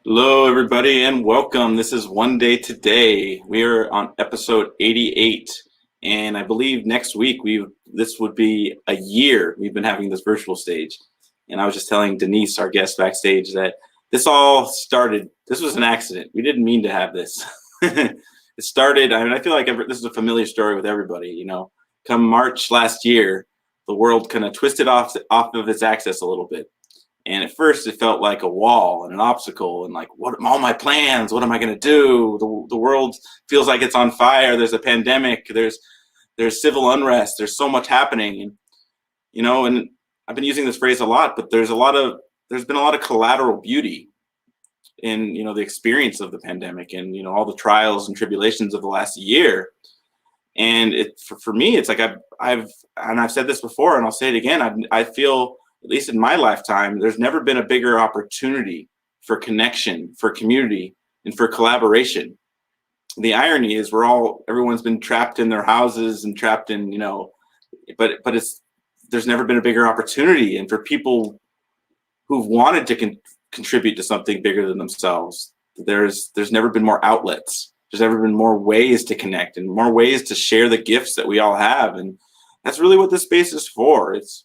Hello, everybody, and welcome. This is One Day Today. We are on episode 88, and I believe next week this would be a year we've been having this virtual stage. And I was just telling Denise, our guest backstage, that this all started. This was an accident. We didn't mean to have this. It started. I mean, I feel like this is a familiar story with everybody. Come March last year, the world kind of twisted off of its axis a little bit. And at first it felt like a wall and an obstacle and like, what all my plans, what am I going to do? The world feels like it's on fire. There's a pandemic. There's civil unrest. There's so much happening. And I've been using this phrase a lot, but there's been a lot of collateral beauty in, the experience of the pandemic and, all the trials and tribulations of the last year. And for me, it's like I've said this before and I'll say it again. I feel, at least in my lifetime, there's never been a bigger opportunity for connection, for community, and for collaboration. The irony is everyone's been trapped in their houses and trapped in, but there's never been a bigger opportunity. And for people who've wanted to contribute to something bigger than themselves, there's never been more outlets. There's never been more ways to connect and more ways to share the gifts that we all have. And that's really what this space is for. It's,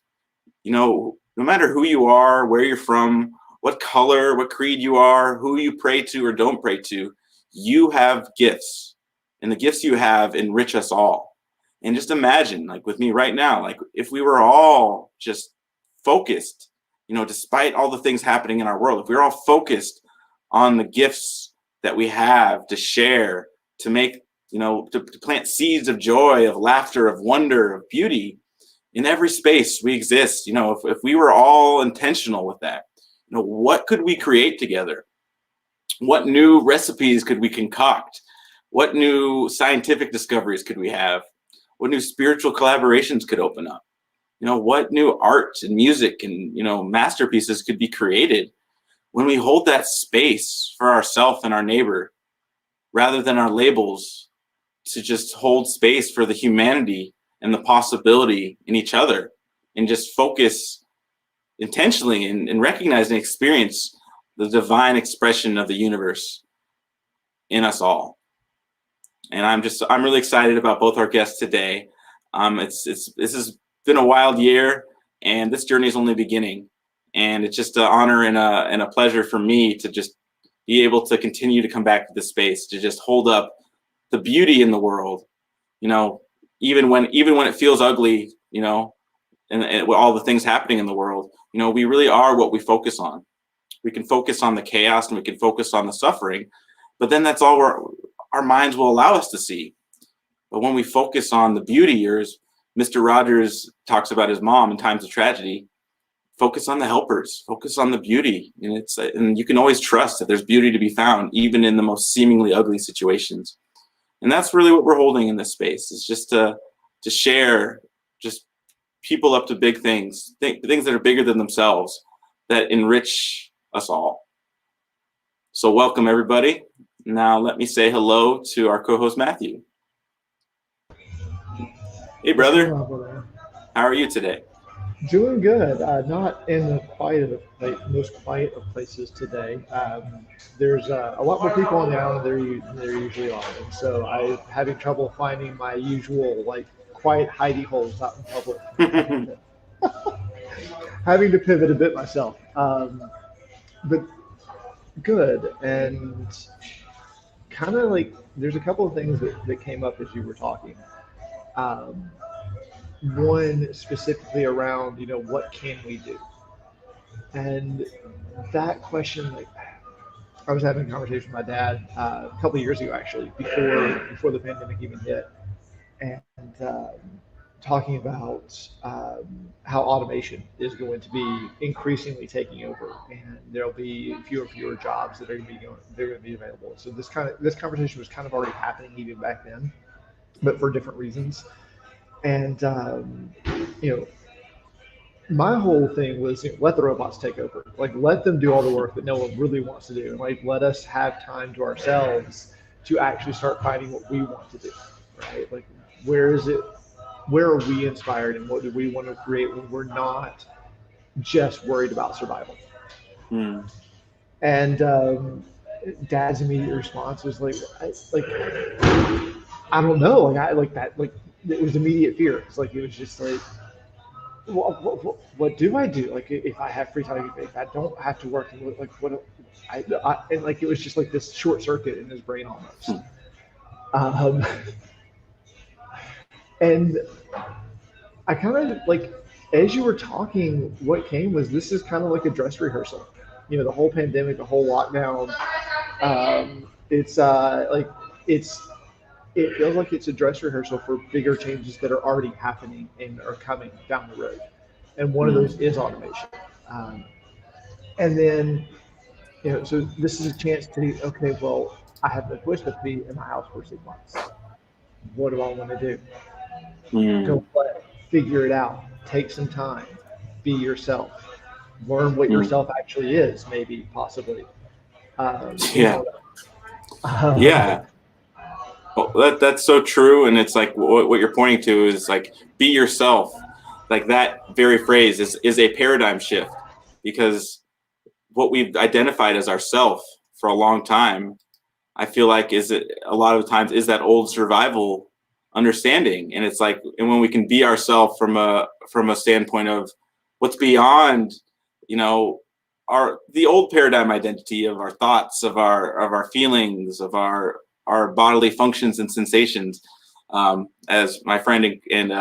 no matter who you are, where you're from, what color, what creed you are, who you pray to or don't pray to, you have gifts. And the gifts you have enrich us all. And just imagine, like with me right now, like if we were all just focused, despite all the things happening in our world, if we were all focused on the gifts that we have to share, to make, to plant seeds of joy, of laughter, of wonder, of beauty, in every space we exist, if we were all intentional with that, what could we create together? What new recipes could we concoct? What new scientific discoveries could we have? What new spiritual collaborations could open up? What new art and music and, masterpieces could be created when we hold that space for ourselves and our neighbor, rather than our labels, to just hold space for the humanity and the possibility in each other, and just focus intentionally and recognize and experience the divine expression of the universe in us all. And I'm really excited about both our guests today. This has been a wild year, and this journey is only beginning. And it's just an honor and a pleasure for me to just be able to continue to come back to this space, to just hold up the beauty in the world, even when it feels ugly, and with all the things happening in the world, we really are what we focus on. We can focus on the chaos and we can focus on the suffering, but then that's all our minds will allow us to see. But when we focus on the beauty, or as Mr. Rogers talks about his mom in times of tragedy, focus on the helpers, focus on the beauty. And you can always trust that there's beauty to be found, even in the most seemingly ugly situations. And that's really what we're holding in this space, is just to share just people up to big things, things that are bigger than themselves, that enrich us all. So welcome, everybody. Now let me say hello to our co-host, Matthew. Hey, brother. How are you today? Doing good. Not in most quiet of places today. There's a lot more people on the island than there usually are, and so I'm having trouble finding my usual quiet hidey holes out in public. Having to pivot a bit myself, but good. And kind of there's a couple of things that came up as you were talking. Um, One specifically around what can we do, and that question, I was having a conversation with my dad a couple of years ago, actually, before the pandemic even hit, and talking about how automation is going to be increasingly taking over, and there'll be fewer jobs that are going to be they're going to be available. So this conversation was kind of already happening even back then, but for different reasons. And you know, my whole thing was, let the robots take over. Let them do all the work that no one really wants to do. And let us have time to ourselves to actually start finding what we want to do. Right? Where is it? Where are we inspired, and what do we want to create when we're not just worried about survival? Hmm. And Dad's immediate response was like, I don't know, like I like that, like it was immediate fear. It's like it was just like, what do I do? Like if I have free time, if I don't have to work, like what? And like it was just like this short circuit in his brain almost. Um, and I kind of like, as you were talking, what came was this is kind of like a dress rehearsal. You know, the whole pandemic, the whole lockdown. It's like it's it feels like it's a dress rehearsal for bigger changes that are already happening and are coming down the road. And one of those is automation. Um, and then, so this is a chance to, okay, well, I have no choice but to be in my house for 6 months. What do I want to do? Go Mm, play, figure it out, take some time, be yourself, learn what mm. yourself actually is, maybe, possibly. I Yeah, don't know. yeah. Well, that's so true, and it's like what you're pointing to is like be yourself. Like that very phrase is a paradigm shift because what we've identified as ourself for a long time, I feel like is it a lot of times is that old survival understanding, and it's like, and when we can be ourselves from a standpoint of what's beyond, you know, our the old paradigm identity of our thoughts, of our feelings, of our bodily functions and sensations. As my friend and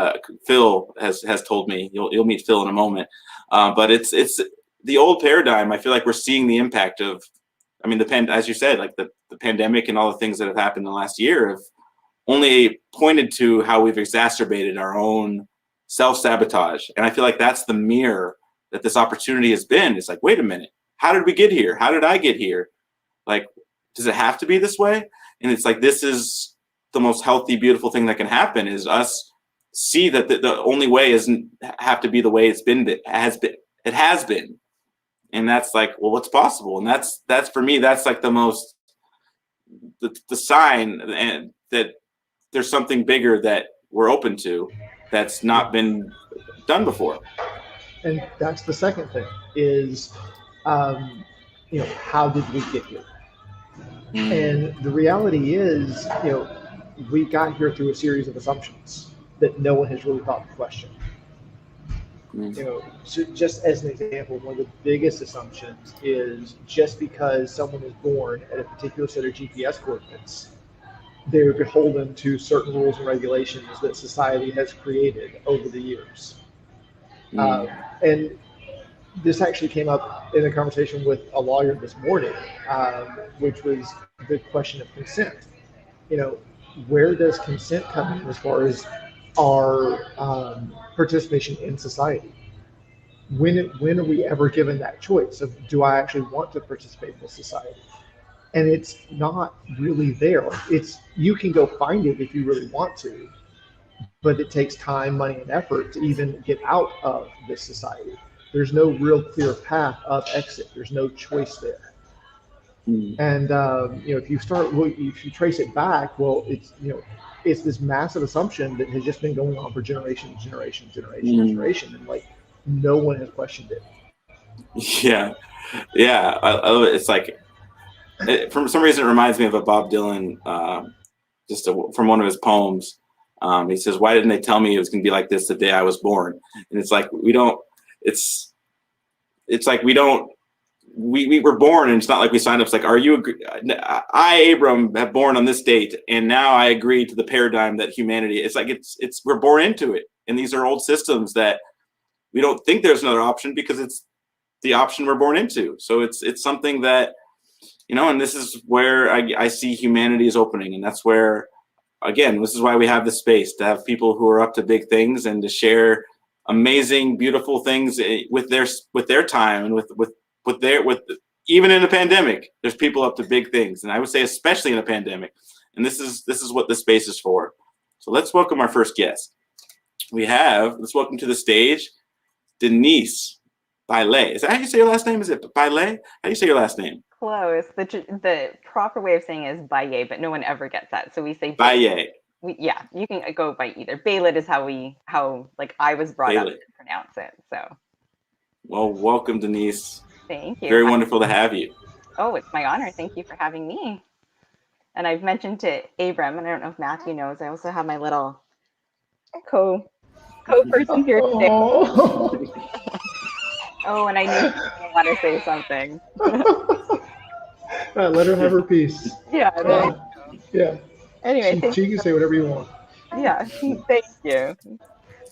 Phil has told me, you'll meet Phil in a moment. But it's the old paradigm. I feel like we're seeing the impact of. I mean, as you said, like the pandemic and all the things that have happened in the last year have only pointed to how we've exacerbated our own self-sabotage. And I feel like that's the mirror that this opportunity has been. It's like, wait a minute, how did we get here? How did I get here? Like, does it have to be this way? And it's like, this is the most healthy, beautiful thing that can happen is us see that the only way isn't have to be the way it has been. And that's like, well, what's possible? And that's for me, that's like the most, the sign and that there's something bigger that we're open to that's not Yeah. been done before. And that's the second thing is, um, how did we get here? Mm, And the reality is, we got here through a series of assumptions that no one has really thought to question. mm, So just as an example, one of the biggest assumptions is just because someone is born at a particular set of GPS coordinates, they're beholden to certain rules and regulations that society has created over the years. mm, Um, and this actually came up in a conversation with a lawyer this morning, which was the question of consent. You know, where does consent come in as far as our participation in society? When are we ever given that choice of do I actually want to participate in this society? And it's not really there. It's you can go find it if you really want to, but it takes time, money, and effort to even get out of this society. There's no real clear path of exit. There's no choice there. mm, And if you if you trace it back, well, it's this massive assumption that has just been going on for mm. generation, and like no one has questioned it. Yeah, yeah. I love it. It's like for some reason it reminds me of a Bob Dylan, from one of his poems. He says, "Why didn't they tell me it was going to be like this the day I was born?" And it's like we don't. It's it's like we don't. We were born, and it's not like we signed up. It's like, are you? I, Abram, have born on this date, and now I agree to the paradigm that humanity. It's like it's we're born into it, and these are old systems that we don't think there's another option because it's the option we're born into. So it's something that and this is where I see humanity is opening, and that's where again, this is why we have the space to have people who are up to big things and to share amazing, beautiful things with their time and with even in a pandemic, there's people up to big things, and I would say especially in a pandemic. And this is what the space is for. So let's welcome our first guest. Let's welcome to the stage Denise Baillet. Is that how you say your last name? Is it Baillet? How do you say your last name? Close. The proper way of saying it is Baillet, but no one ever gets that. So we say Baillet. Baillet. Yeah, you can go by either. Baillet is how like I was brought up Baillet. to pronounce it. So Well, welcome, Denise. thank you. Very wonderful to have you. Oh, it's my honor. Thank you for having me. And I've mentioned to Abram, and I don't know if Matthew knows, I also have my little co person here today. Oh. Oh, and I knew she was going to want to say something. Let her have her piece. Yeah, there you Uh, go. yeah, Anyway, thank she can say whatever you want. yeah, thank you.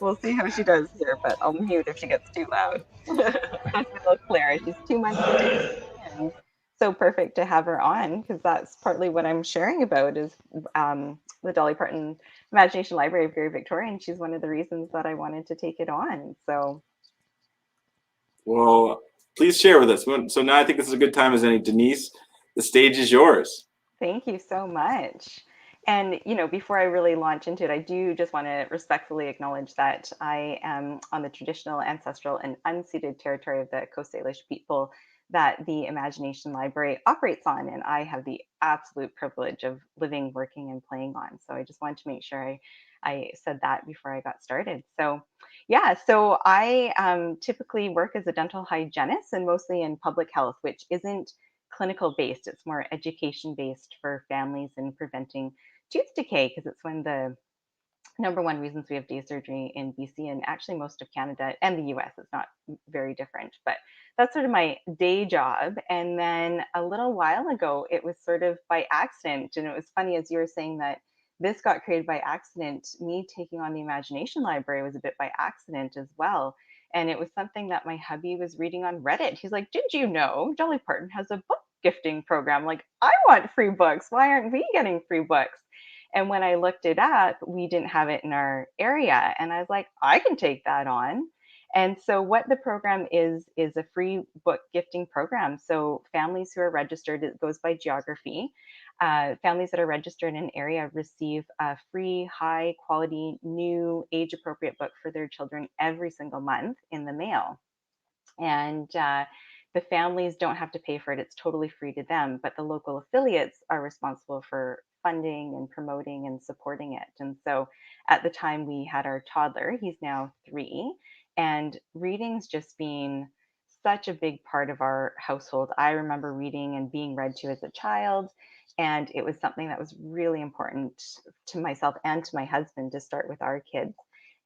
We'll see how she does here, but I'll mute if she gets too loud. That's my little Clara. She's 2 months today, and so perfect to have her on because that's partly what I'm sharing about is the Dolly Parton Imagination Library of Gary Victoria, and she's one of the reasons that I wanted to take it on. So Well, please share with us. So now I think this is a good time as any. Denise, the stage is yours. thank you so much. And, before I really launch into it, I do just want to respectfully acknowledge that I am on the traditional, ancestral, and unceded territory of the Coast Salish people that the Imagination Library operates on. And I have the absolute privilege of living, working, and playing on. So I just wanted to make sure I said that before I got started. So, yeah, so I typically work as a dental hygienist and mostly in public health, which isn't clinical based. It's more education based for families in preventing tooth decay because it's one of the number one reasons we have day surgery in BC and actually most of Canada and the US. It's not very different, but that's sort of my day job. And then a little while ago, it was sort of by accident. And it was funny as you were saying that this got created by accident. Me taking on the Imagination Library was a bit by accident as well. And it was something that my hubby was reading on Reddit. He's like, "Did you know Dolly Parton has a book gifting program?" Like, I want free books. Why aren't we getting free books? And when I looked it up, we didn't have it in our area. And I was like, I can take that on. And so, what the program is a free book gifting program. So, families who are registered, it goes by geography. Families that are registered in an area receive a free, high quality, new, age appropriate book for their children every single month in the mail. And the families don't have to pay for it, it's totally free to them, but the local affiliates are responsible for funding and promoting and supporting it. And so at the time we had our toddler, he's now 3, and reading's just been such a big part of our household. I remember reading and being read to as a child, and it was something that was really important to myself and to my husband to start with our kids.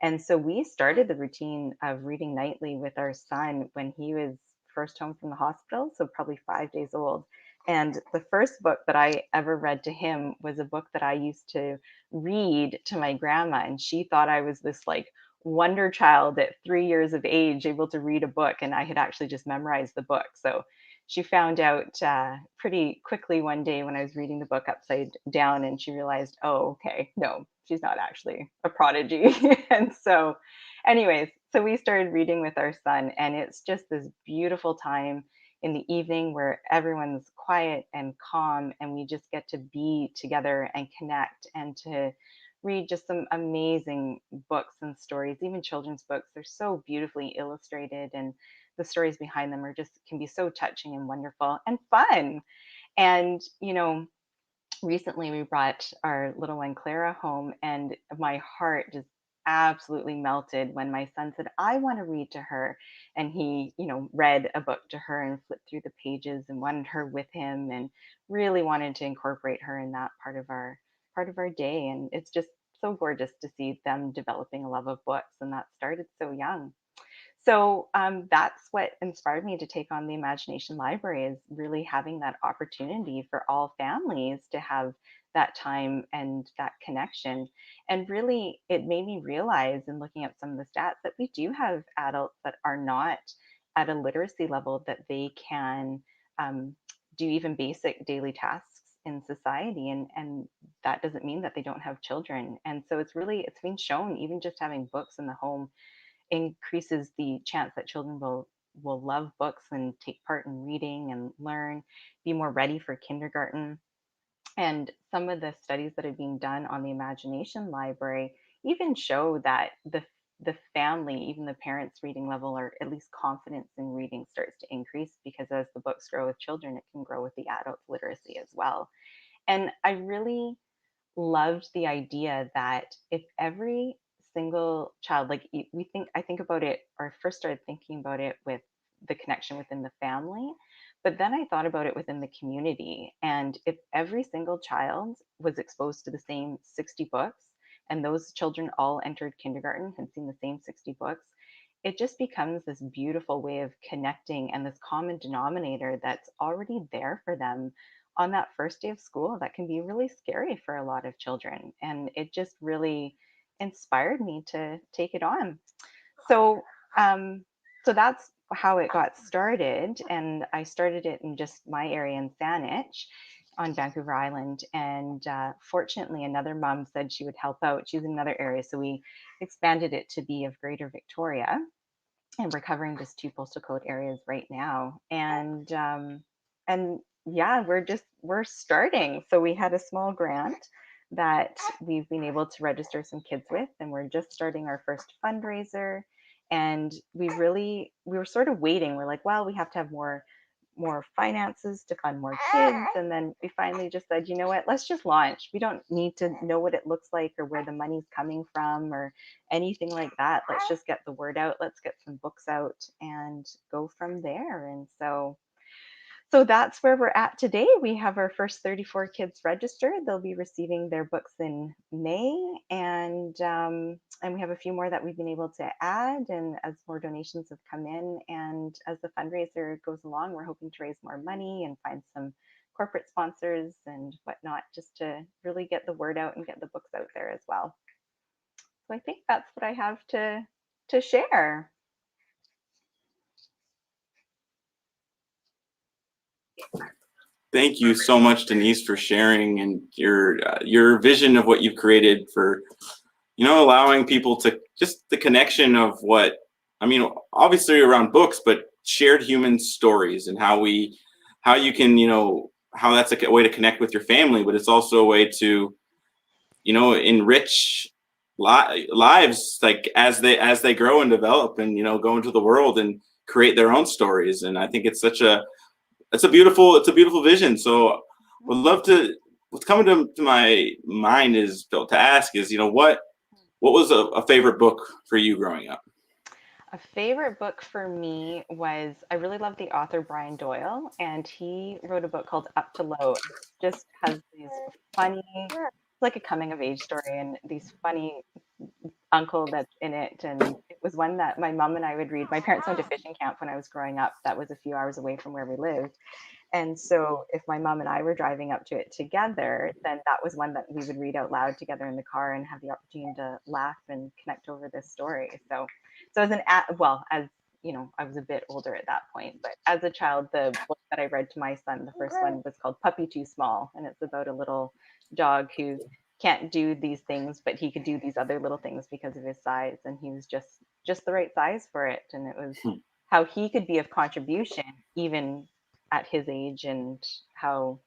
And so we started the routine of reading nightly with our son when he was first home from the hospital, so probably 5 days old. And the first book that I ever read to him was a book that I used to read to my grandma. And she thought I was this like wonder child at 3 years of age, able to read a book. And I had actually just memorized the book. So she found out pretty quickly one day when I was reading the book upside down, and she realized, oh, okay, no, she's not actually a prodigy. And so, anyways, so we started reading with our son, and it's just this beautiful time in the evening where everyone's quiet and calm, and we just get to be together and connect and to read just some amazing books and stories, even children's books. They're so beautifully illustrated, and the stories behind them are just can be so touching and wonderful and fun. And, recently we brought our little one Clara home, and my heart just absolutely melted when my son said, I want to read to her. And he, read a book to her and flipped through the pages and wanted her with him and really wanted to incorporate her in that part of our day. And it's just so gorgeous to see them developing a love of books, and that started so young. So that's what inspired me to take on the Imagination Library, is really having that opportunity for all families to have that time and that connection. And really, it made me realize in looking at some of the stats that we do have adults that are not at a literacy level that they can um, do even basic daily tasks in society, and that doesn't mean that they don't have children. And so it's been shown even just having books in the home increases the chance that children will love books and take part in reading and learn, be more ready for kindergarten. And some of the studies that are being done on the Imagination Library even show that the family, even the parents' reading level, or at least confidence in reading, starts to increase, because as the books grow with children, it can grow with the adults' literacy as well. And I really loved the idea that if every single child, like we think, I think about it, or first started thinking about it with the connection within the family, But then I thought about it within the community. And if every single child was exposed to the same 60 books, and those children all entered kindergarten and seen the same 60 books, it just becomes this beautiful way of connecting and this common denominator that's already there for them on that first day of school that can be really scary for a lot of children. And it just really inspired me to take it on. So, um, so that's how it got started. And I started it in just my area in Saanich on Vancouver Island. And fortunately, another mom said she would help out. She's in another area. So we expanded it to be of Greater Victoria. And we're covering just 2 postal code areas right now. And yeah, we're starting. So we had a small grant that we've been able to register some kids with, and we're just starting our first fundraiser. And we were sort of waiting. We're like, well, we have to have more finances to fund more kids. And then we finally just said, you know what, let's just launch. We don't need to know what it looks like or where the money's coming from or anything like that. Let's just get the word out. Let's get some books out and go from there. And so that's where we're at today. We have our first 34 kids registered. They'll be receiving their books in May, and we have a few more that we've been able to add. And as more donations have come in, and as the fundraiser goes along, we're hoping to raise more money and find some corporate sponsors and whatnot, just to really get the word out and get the books out there as well. So I think that's what I have to share. Thank you so much, Denise, for sharing and your vision of what you've created for, allowing people to just the connection of what, I mean, obviously around books, but shared human stories and how you can, how that's a way to connect with your family, but it's also a way to, enrich lives, like as they grow and develop and, go into the world and create their own stories. And I think it's a beautiful vision. So would love to, what's coming to my mind is to ask is, what was a favorite book for you growing up? A favorite book for me was, I really love the author Brian Doyle, and he wrote a book called Up to Low. It just has these funny, it's like a coming of age story, and these funny uncle that's in it. And it was one that my mom and I would read. My parents went to fishing camp when I was growing up. That was a few hours away from where we lived. And so if my mom and I were driving up to it together, then that was one that we would read out loud together in the car and have the opportunity to laugh and connect over this story. So as you know, I was a bit older at that point, but as a child, the book that I read to my son, the first one was called Puppy Too Small. And it's about a little dog who can't do these things, but he could do these other little things because of his size. And he was just the right size for it. And it was how he could be of contribution, even at his age, and how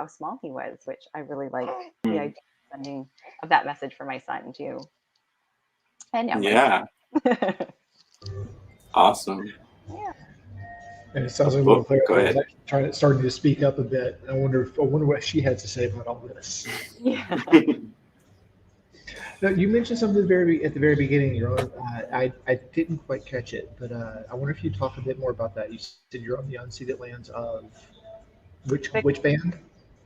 small he was, which I really liked the idea of sending of that message for my son too. And now Yeah. Awesome. Yeah. And it sounds like a little clear. Go I was ahead. actually starting to speak up a bit. I wonder what she had to say about all this. Yeah. Now, you mentioned something at the very beginning. I didn't quite catch it, but I wonder if you talk a bit more about that. You said you're on the unceded lands of which band?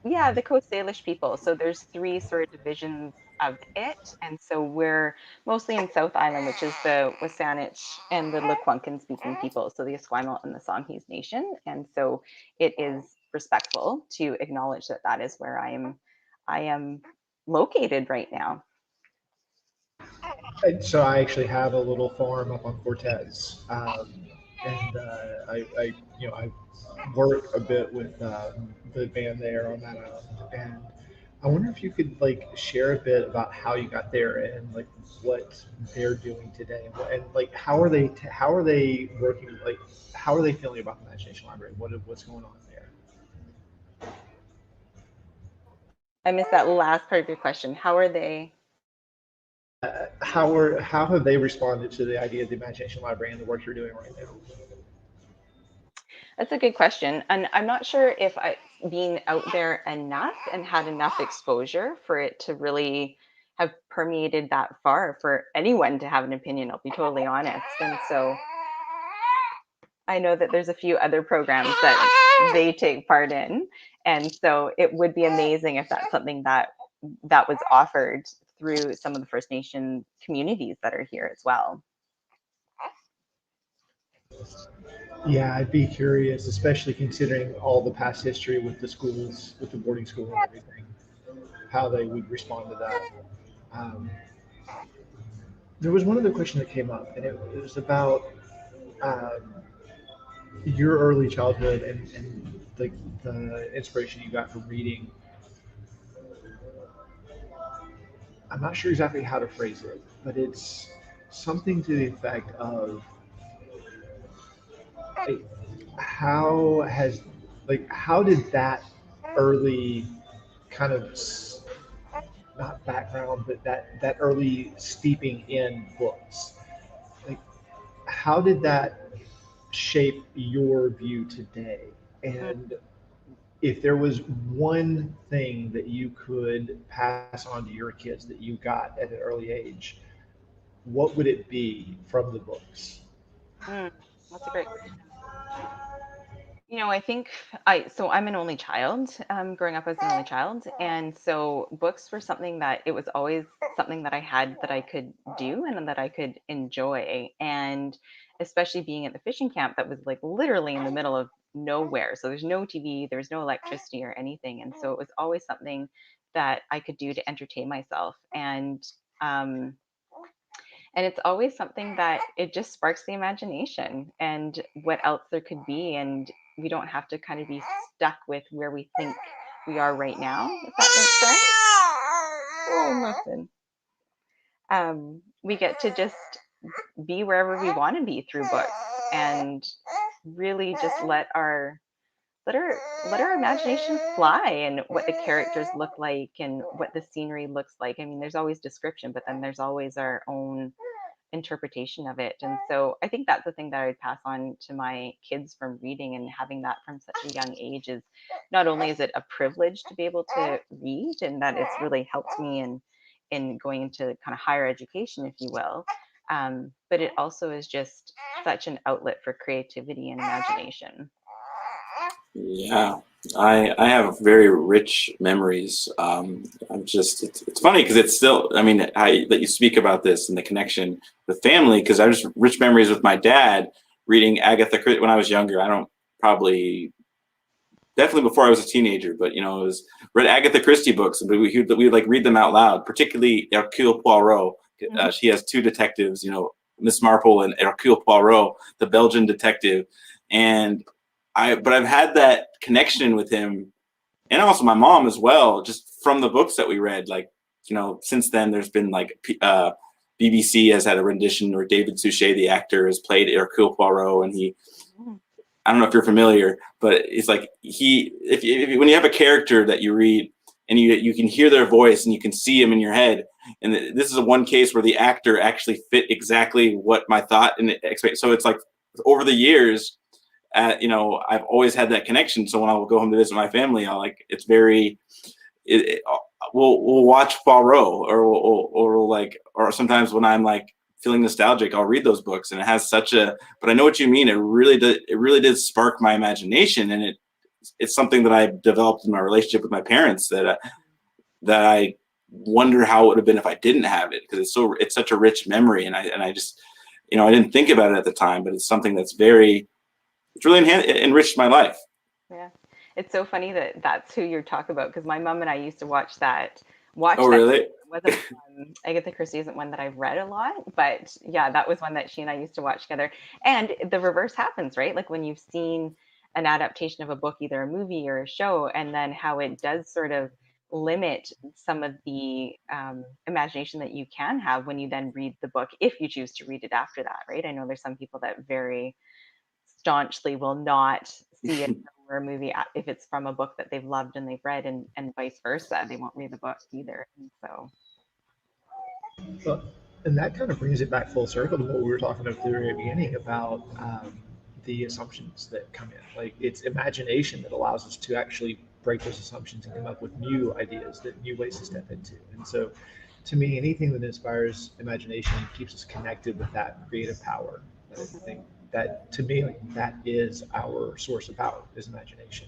Yeah, the Coast Salish people. So there's 3 sort of divisions of it, and so we're mostly in South Island, which is the Wasanich and the Lekwungen speaking people, so the Esquimalt and the Songhees Nation. And so it is respectful to acknowledge that that is where I am located right now. So I actually have a little farm up on Cortez, and I work a bit with the band there on that island, and I wonder if you could like share a bit about how you got there and like what they're doing today, and like how are they working, like how are they feeling about the Imagination Library? What's going on there? I missed that last part of your question. How are they? How have they responded to the idea of the Imagination Library and the work you're doing right now? That's a good question. And I'm not sure if I being out there enough and had enough exposure for it to really have permeated that far for anyone to have an opinion, I'll be totally honest. And so I know that there's a few other programs that they take part in. And so it would be amazing if that's something that was offered through some of the First Nation communities that are here as well. Yeah, I'd be curious, especially considering all the past history with the schools, with the boarding school and everything, how they would respond to that. Um, there was one other question that came up, and it was about um, your early childhood and the inspiration you got from reading. I'm not sure exactly how to phrase it, but it's something to the effect of like, how has how did that early kind of not background, but that early steeping in books, like how did that shape your view today? And if there was one thing that you could pass on to your kids that you got at an early age, what would it be from the books? Mm, that's a great question. I think so I'm an only child, growing up as an only child. And so books were something that it was always something that I had that I could do and that I could enjoy. And especially being at the fishing camp that was like literally in the middle of nowhere. So there's no TV, there's no electricity or anything. And so it was always something that I could do to entertain myself. Um, and it's always something that it just sparks the imagination and what else there could be. And we don't have to kind of be stuck with where we think we are right now, if that makes sense. Oh, nothing. We get to just be wherever we want to be through books and really just let our let our imagination fly and what the characters look like and what the scenery looks like. I mean, there's always description, but then there's always our own interpretation of it. And so I think that's the thing that I would pass on to my kids from reading and having that from such a young age is not only is it a privilege to be able to read and that it's really helped me in going into kind of higher education, if you will. But it also is just such an outlet for creativity and imagination. Yeah, I have very rich memories. I'm just it's funny because it's still I mean that you speak about this and the connection with family because I just rich memories with my dad reading Agatha Christie when I was younger. I don't probably definitely before I was a teenager, but it was read Agatha Christie books, but we would like read them out loud, particularly Hercule Poirot. Mhm. She has two detectives, Miss Marple and Hercule Poirot, the Belgian detective, and but I've had that connection with him, and also my mom as well, just from the books that we read. Like, since then there's been like BBC has had a rendition, or David Suchet, the actor, has played Hercule Poirot, and he Mhm. I don't know if you're familiar, but it's like if when you have a character that you read and you can hear their voice and you can see him in your head, and this is a one case where the actor actually fit exactly what my thought and expect. So it's like over the years, I've always had that connection. So when I will go home to visit my family, it's very we'll watch Poirot, or sometimes when I'm like feeling nostalgic, I'll read those books, and it has such a. But I know what you mean. It really did spark my imagination, and it's something that I developed in my relationship with my parents that I wonder how it would have been if I didn't have it, because it's such a rich memory, and I just I didn't think about it at the time, but it's something that's it's really enriched my life. Yeah. It's so funny that that's who you're talking about because my mom and I used to watch that. Oh, It really? wasn't Agatha Christie isn't one that I've read a lot, but yeah, that was one that she and I used to watch together. And the reverse happens, right? Like when you've seen an adaptation of a book, either a movie or a show, and then how it does sort of limit some of the imagination that you can have when you then read the book, if you choose to read it after that, right? I know there's some people that very staunchly will not see a film or a movie if it's from a book that they've loved and they've read, and vice versa. They won't read the book either. And so, Well, and that kind of brings it back full circle to what we were talking about at the very beginning about the assumptions that come in. Like it's imagination that allows us to actually break those assumptions and come up with new ideas, that new ways to step into. And so, to me, anything that inspires imagination keeps us connected with that creative power. I mhm, think that to me, like that is our source of power, is imagination.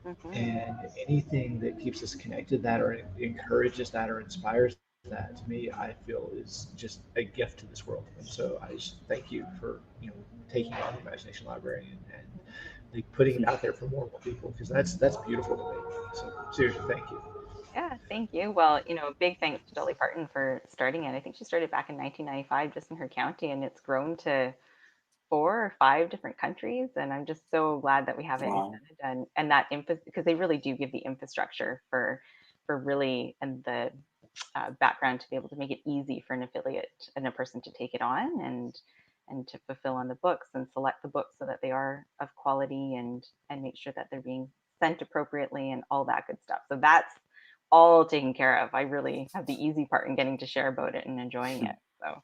Hmm. And anything that keeps us connected, that or encourages that or inspires that, to me, I feel is just a gift to this world. And so I just thank you for taking on the Imagination Library and like putting it out there for more and more people, because that's beautiful to me. So seriously, thank you. Yeah, thank you. Well, big thanks to Dolly Parton for starting it. I think she started back in 1995 just in her county, and it's grown to 4 or 5 different countries. And I'm just so glad that we have it in Wow. Canada, and that because they really do give the infrastructure for really and the background to be able to make it easy for an affiliate and a person to take it on and to fulfill on the books and select the books so that they are of quality and make sure that they're being sent appropriately and all that good stuff. So that's all taken care of. I really have the easy part in getting to share about it and enjoying it. So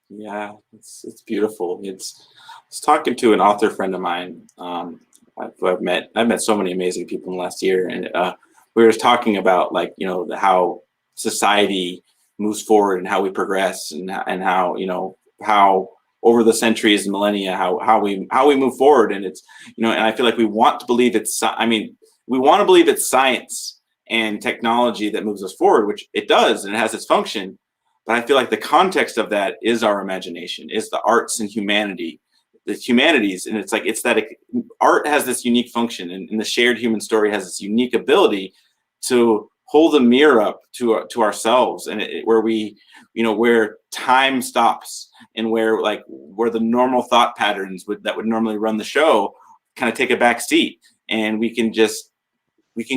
Yeah, it's beautiful. I was talking to an author friend of mine. I've met so many amazing people in the last year, and we were just talking about like how society moves forward and how we progress and how how over the centuries and millennia how we move forward, and it's and I feel like we want to believe we want to believe it's science and technology that moves us forward, which it does and it has its function. But I feel like the context of that is our imagination, is the arts and the humanities. And it's that art has this unique function, and the shared human story has this unique ability to hold a mirror up to ourselves, and where we, where time stops, and where the normal thought patterns that would normally run the show kind of take a back seat, and we can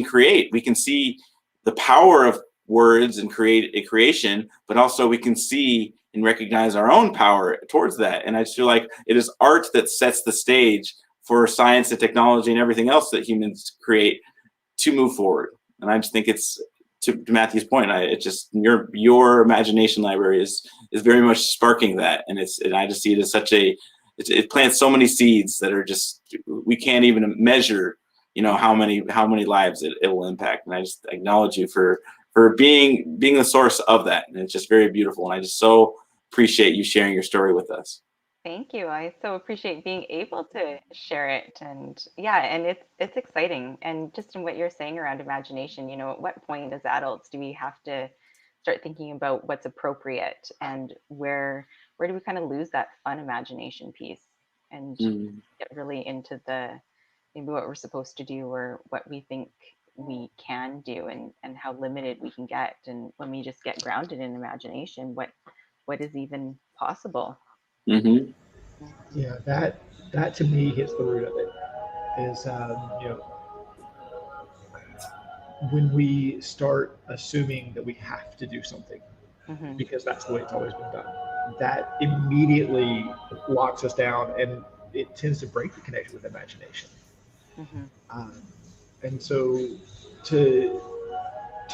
create, we can see the power of words and create a creation, but also we can see and recognize our own power towards that. And I just feel like it is art that sets the stage for science and technology and everything else that humans create to move forward. And I just think it's to Matthew's point. It's just your imagination library is very much sparking that, and I just see it as it plants so many seeds that are just we can't even measure. How many lives it will impact, and I just acknowledge you for being the source of that, and it's just very beautiful. And I just so appreciate you sharing your story with us. thank you. I so appreciate being able to share it. And yeah, and it's exciting. And just in what you're saying around imagination, at what point as adults do we have to start thinking about what's appropriate, and where do we kind of lose that fun imagination piece and Mm. get really into the maybe what we're supposed to do or what we think we can do, and how limited we can get, and when we just get grounded in imagination, what is even possible. Mm-hmm. Mhm. Yeah, that to me hits the root of it. Is when we start assuming that we have to do something Mhm. because that's the way it's always been done, that immediately locks us down, and it tends to break the connection with imagination. Mhm. Um, and so to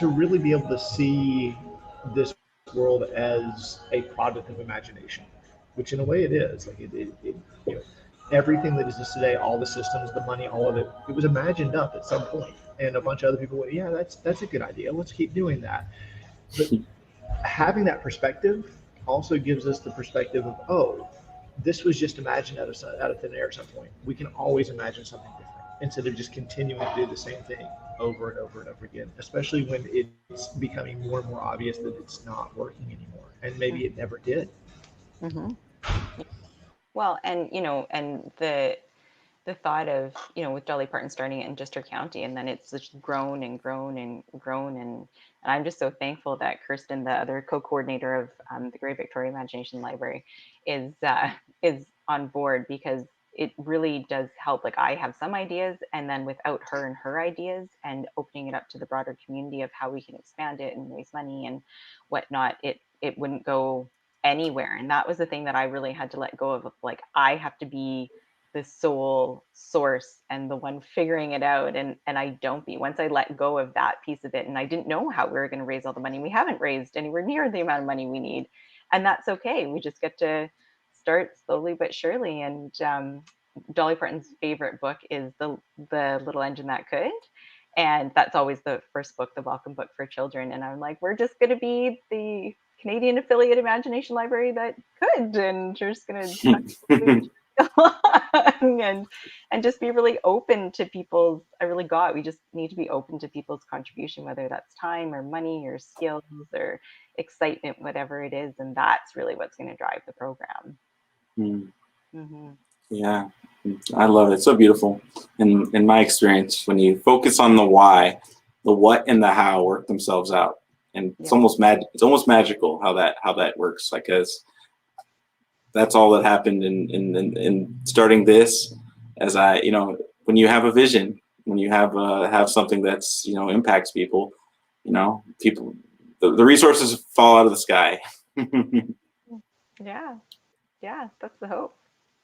really be able to see this world as a product of imagination, which in a way it is. Like you know, everything that exists today, all the systems, the money, all of it, it was imagined up at some point, and a bunch of other people went, "Yeah, that's a good idea. Let's keep doing that." But having that perspective also gives us the perspective of, oh, this was just imagined out of thin air at some point. We can always imagine something different instead of just continuing to do the same thing over and over and over again, especially when it's becoming more and more obvious that it's not working anymore. And maybe it never did. Mhm. Well, and and the thought of with Dolly Parton starting it in just her county, and then it's just grown and grown and grown, and I'm just so thankful that Kirsten, the other co-coordinator of the Great Victoria Imagination Library, is on board, because it really does help. Like, I have some ideas, and then without her and her ideas and opening it up to the broader community of how we can expand it and raise money and whatnot, it wouldn't go anywhere. And that was the thing that I really had to let go of like, I have to be the sole source and the one figuring it out, and I don't be. Once I let go of that piece of it, and I didn't know how we were going to raise all the money, we haven't raised anywhere near the amount of money we need, and that's okay. We just get to start slowly but surely. And Dolly Parton's favorite book is the Little Engine That Could, and that's always the first book, the welcome book for children. And I'm like, we're just going to be the Canadian affiliate imagination library that could, and we're just going to and just be really open to people's, we just need to be open to people's contribution, whether that's time or money or skills or excitement, whatever it is. And that's really what's going to drive the program. Mm. Mm-hmm. Yeah, I love it. It's so beautiful. In my experience, when you focus on the why, the what and the how work themselves out, and it's almost It's almost magical how that works. Like, as that's all that happened in starting this. As when you have a vision, when you have something that's impacts people, people, the resources fall out of the sky. Yeah, that's the hope.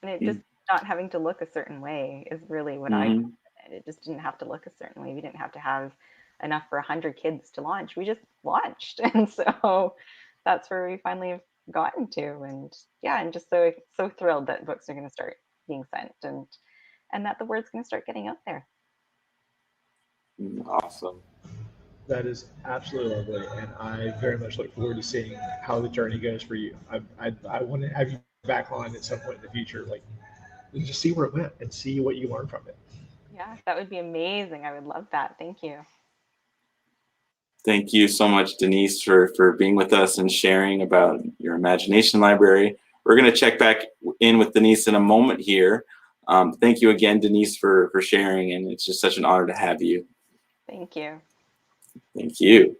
And it just not having to look a certain way is really what I. It just didn't have to look a certain way. We didn't have to have enough for 100 kids to launch. We just launched, and so that's where we finally have gotten to. And and just so thrilled that books are going to start being sent, and that the word's going to start getting out there. Awesome. That is absolutely lovely, and I very much look forward to seeing how the journey goes for you. I want to have you back on at some point in the future, and just see where it went and see what you learned from it. Yeah, that would be amazing. I would love that. Thank you. Thank you so much, Denise, for being with us and sharing about your imagination library. We're going to check back in with Denise in a moment here. Thank you again, Denise, for sharing, and it's just such an honor to have you. Thank you. Thank you.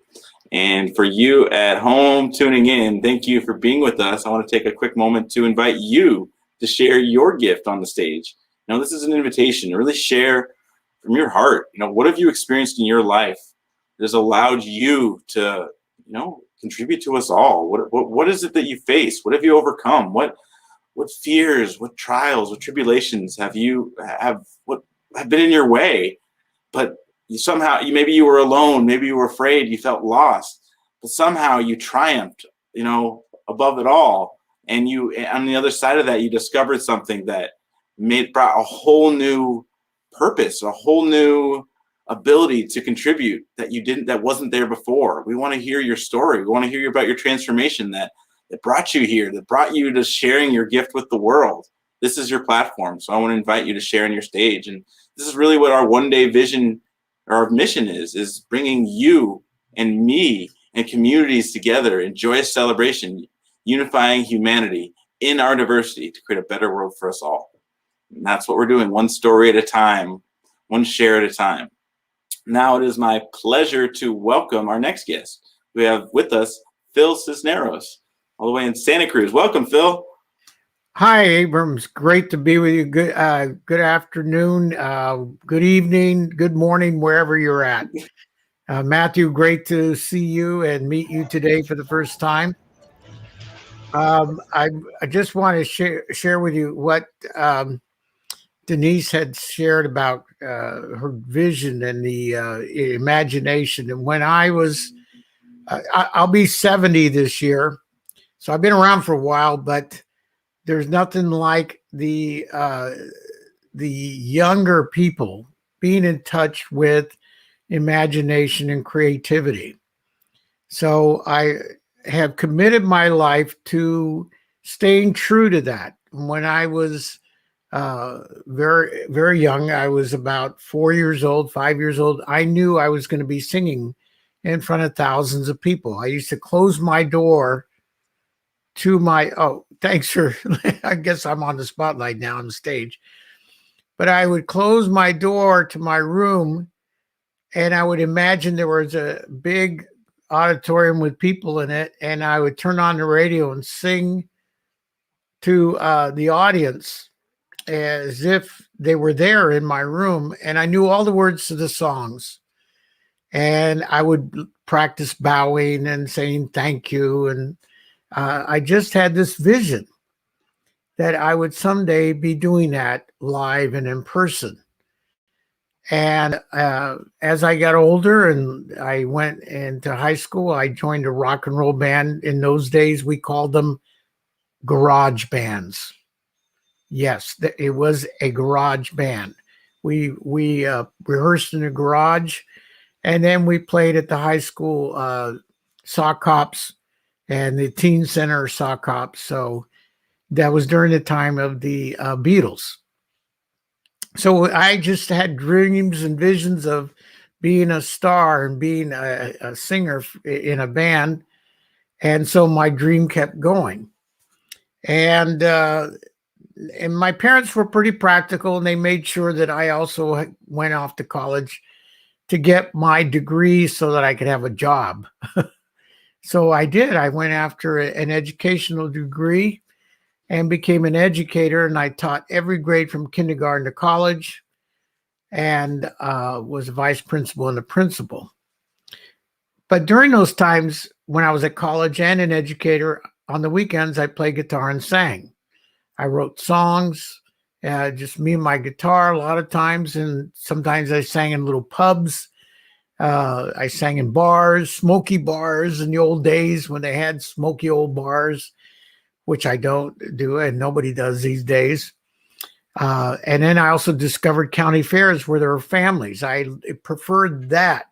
And for you at home tuning in, thank you for being with us. I want to take a quick moment to invite you to share your gift on the stage. Now, this is an invitation to really share from your heart. What have you experienced in your life that has allowed you to, contribute to us all? What is it that you face? What have you overcome? What fears, what trials, what tribulations have been in your way? But maybe you were alone, maybe you were afraid, you felt lost, but somehow you triumphed, above it all. And on the other side of that, you discovered something that brought a whole new purpose, a whole new ability to contribute that wasn't there before. We want to hear your story. We want to hear about your transformation that brought you here, that brought you to sharing your gift with the world. This is your platform. So I want to invite you to share on your stage. And this is really what our one-day vision, our mission is bringing you and me and communities together in joyous celebration, unifying humanity in our diversity to create a better world for us all. And that's what we're doing, one story at a time, one share at a time. Now it is my pleasure to welcome our next guest. We have with us Phil Cisneros, all the way in Santa Cruz. Welcome, Phil. Hi, Abrams. Great to be with you. Good afternoon, good evening, good morning, wherever you're at. Matthew, great to see you and meet you today for the first time. I just want to share with you what Denise had shared about her vision and the imagination. And when I was, I'll be 70 this year, so I've been around for a while, but there's nothing like the younger people being in touch with imagination and creativity. So I have committed my life to staying true to that. When I was very, very young, I was about 4 years old, 5 years old. I knew I was going to be singing in front of thousands of people. I used to close my door to my, thanks for, I guess I'm on the spotlight now on the stage, but I would close my door to my room and I would imagine there was a big auditorium with people in it, and I would turn on the radio and sing to the audience as if they were there in my room, and I knew all the words to the songs, and I would practice bowing and saying thank you, and I just had this vision that I would someday be doing that live and in person. And as I got older and I went into high school, I joined a rock and roll band. In those days, we called them garage bands. Yes, it was a garage band. We rehearsed in a garage, and then we played at the high school sock hops and the teen center sock hops. So That was during the time of the Beatles. So I just had dreams and visions of being a star and being a singer in a band. And so my dream kept going. And my parents were pretty practical, and they made sure that I also went off to college to get my degree so that I could have a job. So I did. I went after an educational degree and became an educator, and I taught every grade from kindergarten to college, and was a vice principal and a principal. But during those times when I was at college and an educator, on the weekends, I played guitar and sang. I wrote songs, just me and my guitar a lot of times, and sometimes I sang in little pubs. I sang in bars, smoky bars in the old days when they had smoky old bars, which I don't do and nobody does these days. And then I also discovered county fairs where there were families. I preferred that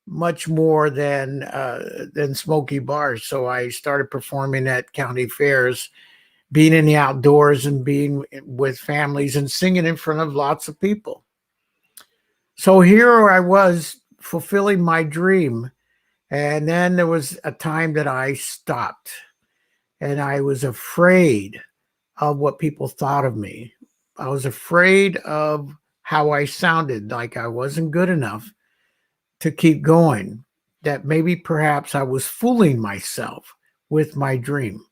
much more than smoky bars. So I started performing at county fairs, being in the outdoors and being with families and singing in front of lots of people. So here I was fulfilling my dream. And then there was a time that I stopped, and I was afraid of what people thought of me. I was afraid of how I sounded, like I wasn't good enough to keep going, that maybe perhaps I was fooling myself with my dream.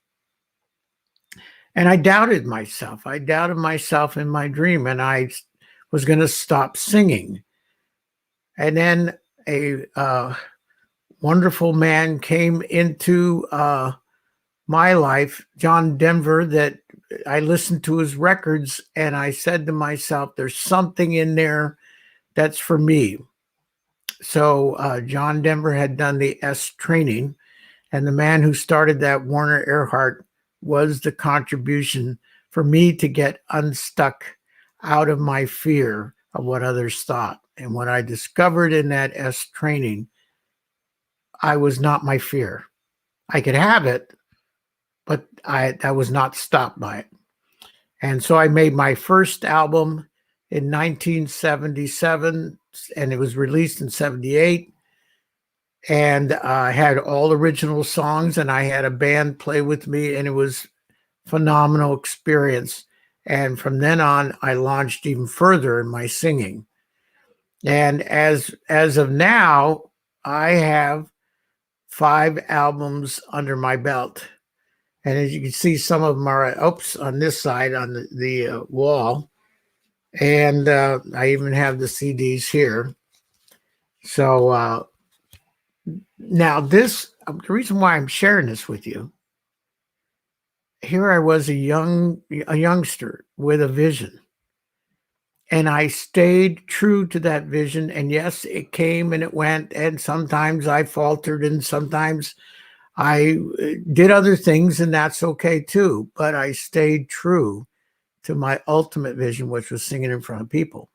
And I doubted myself. I doubted myself in my dream, and I was going to stop singing. And then a wonderful man came into my life, John Denver, that I listened to his records, and I said to myself, there's something in there that's for me. So John Denver had done the S training, and the man who started that, Warner Earhart, was the contribution for me to get unstuck out of my fear of what others thought. And what I discovered in that S training, I was not my fear. I could have it, but I was not stopped by it. And so I made my first album in 1977, and it was released in 78. And I had all original songs, and I had a band play with me, and it was a phenomenal experience. And from then on, I launched even further in my singing. And as of now, I have 5 albums under my belt. And as you can see, some of them are on this side on the wall. And I even have the CDs here. So now the reason why I'm sharing this with you, here I was a youngster with a vision. And I stayed true to that vision. And yes, it came and it went. And sometimes I faltered, and sometimes I did other things, and that's okay too. But I stayed true to my ultimate vision, which was singing in front of people.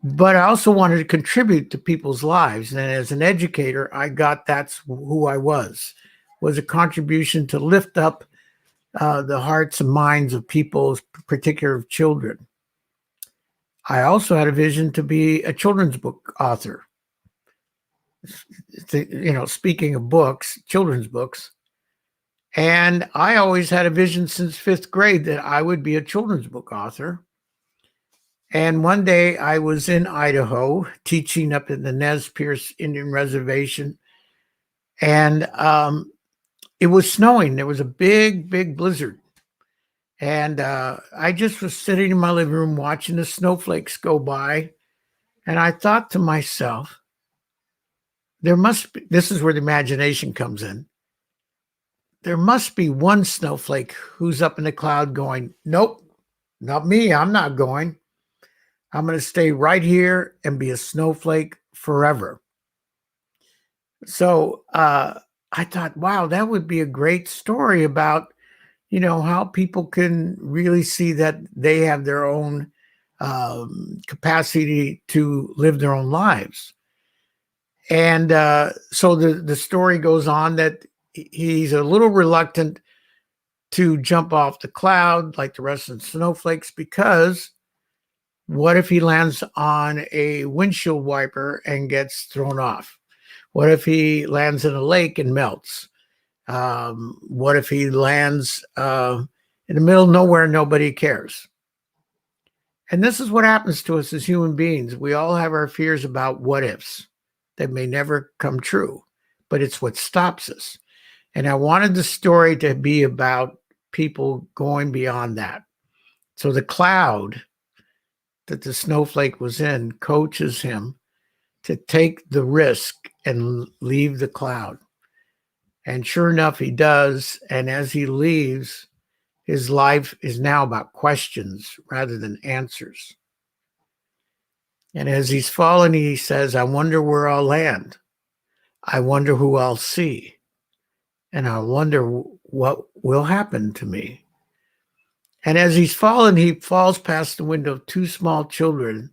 But I also wanted to contribute to people's lives. And as an educator, I got that's who I was a contribution to lift up the hearts and minds of people, particularly of children. I also had a vision to be a children's book author. Speaking of books, children's books. And I always had a vision since 5th grade that I would be a children's book author. And one day I was in Idaho teaching up in the Nez Perce Indian Reservation. And it was snowing. There was a big, big blizzard. And I just was sitting in my living room watching the snowflakes go by. And I thought to myself, this is where the imagination comes in. There must be one snowflake who's up in the cloud going, nope, not me. I'm not going. I'm going to stay right here and be a snowflake forever. So I thought, wow, that would be a great story about, how people can really see that they have their own capacity to live their own lives. And so the story goes on that he's a little reluctant to jump off the cloud like the rest of the snowflakes, because what if he lands on a windshield wiper and gets thrown off? What if he lands in a lake and melts? What if he lands in the middle of nowhere, nobody cares? And this is what happens to us as human beings. We all have our fears about what ifs that may never come true, but it's what stops us. And I wanted the story to be about people going beyond that. So the cloud that the snowflake was in coaches him to take the risk and leave the cloud. And sure enough, he does. And as he leaves, his life is now about questions rather than answers. And as he's falling, he says, I wonder where I'll land. I wonder who I'll see. And I wonder what will happen to me. And as he's fallen, he falls past the window of two small children,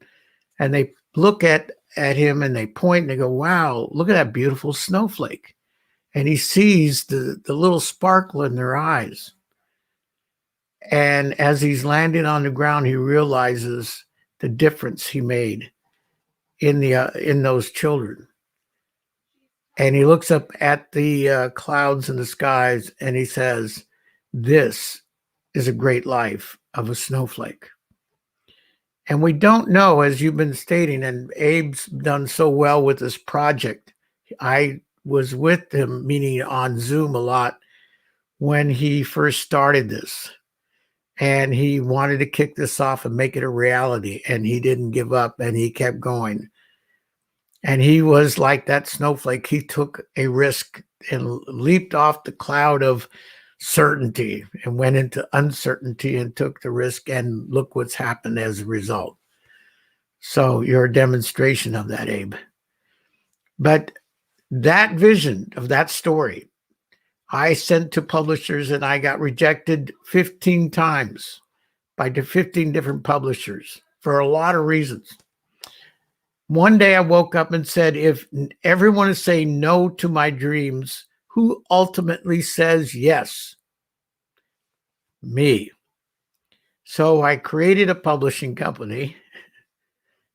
and they look at him and they point and they go, wow, look at that beautiful snowflake. And he sees the little sparkle in their eyes. And as he's landing on the ground, he realizes the difference he made in those children. And he looks up at the clouds in the skies and he says, this is a great life of a snowflake. And we don't know, as you've been stating, and Abe's done so well with this project. I was with him, meaning on Zoom a lot, when he first started this. And he wanted to kick this off and make it a reality. And he didn't give up and he kept going. And he was like that snowflake. He took a risk and leaped off the cloud of certainty and went into uncertainty and took the risk. And look what's happened as a result. So you're a demonstration of that, Abe. But that vision of that story, I sent to publishers and I got rejected 15 times by 15 different publishers for a lot of reasons. One day I woke up and said, if everyone is saying no to my dreams, who ultimately says yes? Me. So I created a publishing company.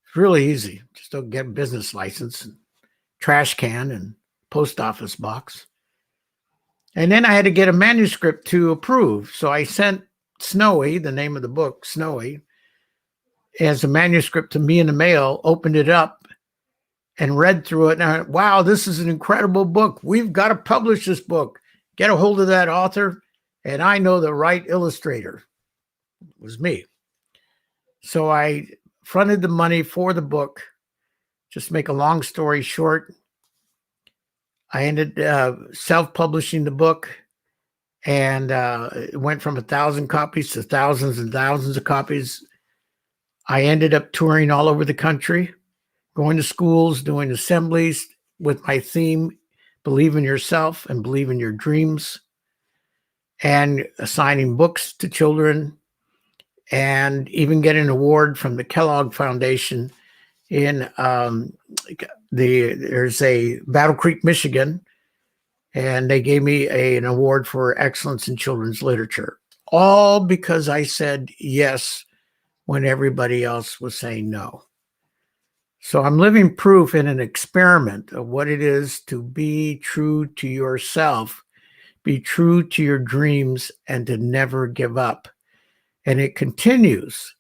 It's really easy. Just don't get a business license, and trash can and post office box. And then I had to get a manuscript to approve. So I sent Snowy, the name of the book, Snowy, as a manuscript to me in the mail, opened it up and read through it. And I went, wow, this is an incredible book. We've got to publish this book. Get a hold of that author. And I know the right illustrator. It was me. So I fronted the money for the book. Just make a long story short, I ended self-publishing the book, and it went from 1,000 copies to thousands and thousands of copies. I ended up touring all over the country, going to schools, doing assemblies with my theme, believe in yourself and believe in your dreams, and assigning books to children, and even getting an award from the Kellogg Foundation in there's a Battle Creek, Michigan, and they gave me an award for excellence in children's literature, all because I said yes when everybody else was saying no. So I'm living proof in an experiment of what it is to be true to yourself, be true to your dreams, and to never give up. And it continues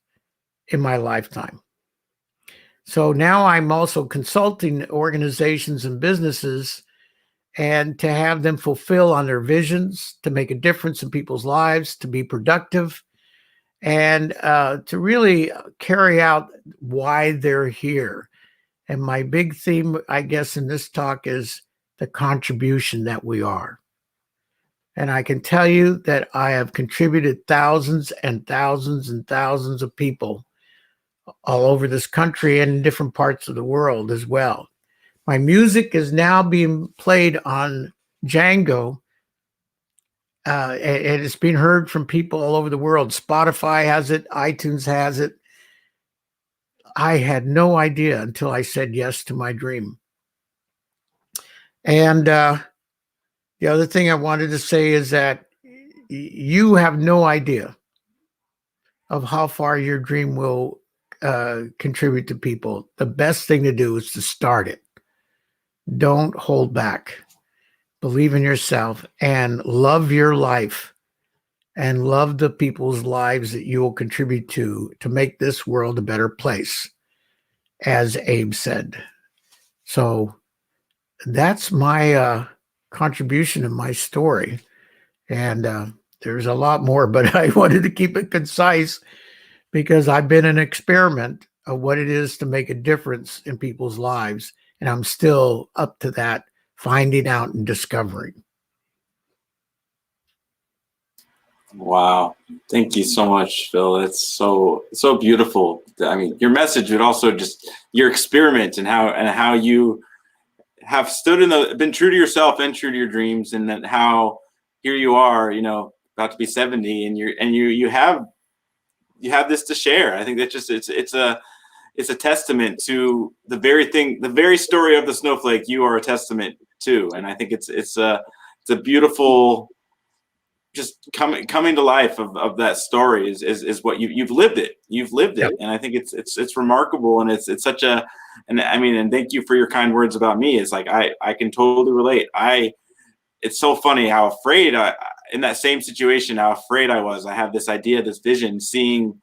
in my lifetime. So now I'm also consulting organizations and businesses, and to have them fulfill on their visions, to make a difference in people's lives, to be productive, and to really carry out why they're here. And my big theme, I guess, in this talk is the contribution that we are. And I can tell you that I have contributed thousands and thousands and thousands of people all over this country and in different parts of the world as well. My music is now being played on Django, and it's being heard from people all over the world. Spotify has it, iTunes has it. I had no idea until I said yes to my dream. And the other thing I wanted to say is that you have no idea of how far your dream will contribute to people. The best thing to do is to start it. Don't hold back. Believe in yourself and love your life and love the people's lives that you will contribute to make this world a better place, as Abe said. So that's my contribution to my story. And there's a lot more, but I wanted to keep it concise because I've been an experiment of what it is to make a difference in people's lives. And I'm still up to that, finding out and discovering. Wow. Thank you so much, Phil. It's so beautiful. I mean, your message, but also just your experiment and how you have stood been true to yourself and true to your dreams, and that how here you are, about to be 70, and you have this to share. I think that just it's a testament to the very story of the snowflake. You are a testament to, and I think it's a beautiful, just coming to life of that story is what you've lived it. You've lived it. Yep. And I think it's remarkable, and it's such a, and I mean, and thank you for your kind words about me. It's like, I can totally relate. It's so funny how afraid in that same situation, how afraid I was. I have this idea, this vision, seeing,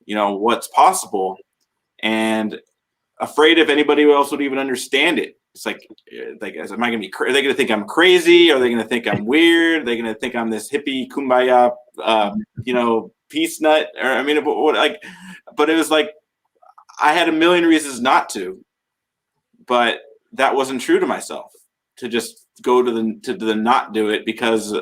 what's possible, and afraid if anybody else would even understand it. It's like, am I going to be? Are they going to think I'm crazy? Are they going to think I'm weird? Are they going to think I'm this hippie kumbaya, peace nut? Or I mean, but it was like I had a million reasons not to, but that wasn't true to myself. To just go to the not do it because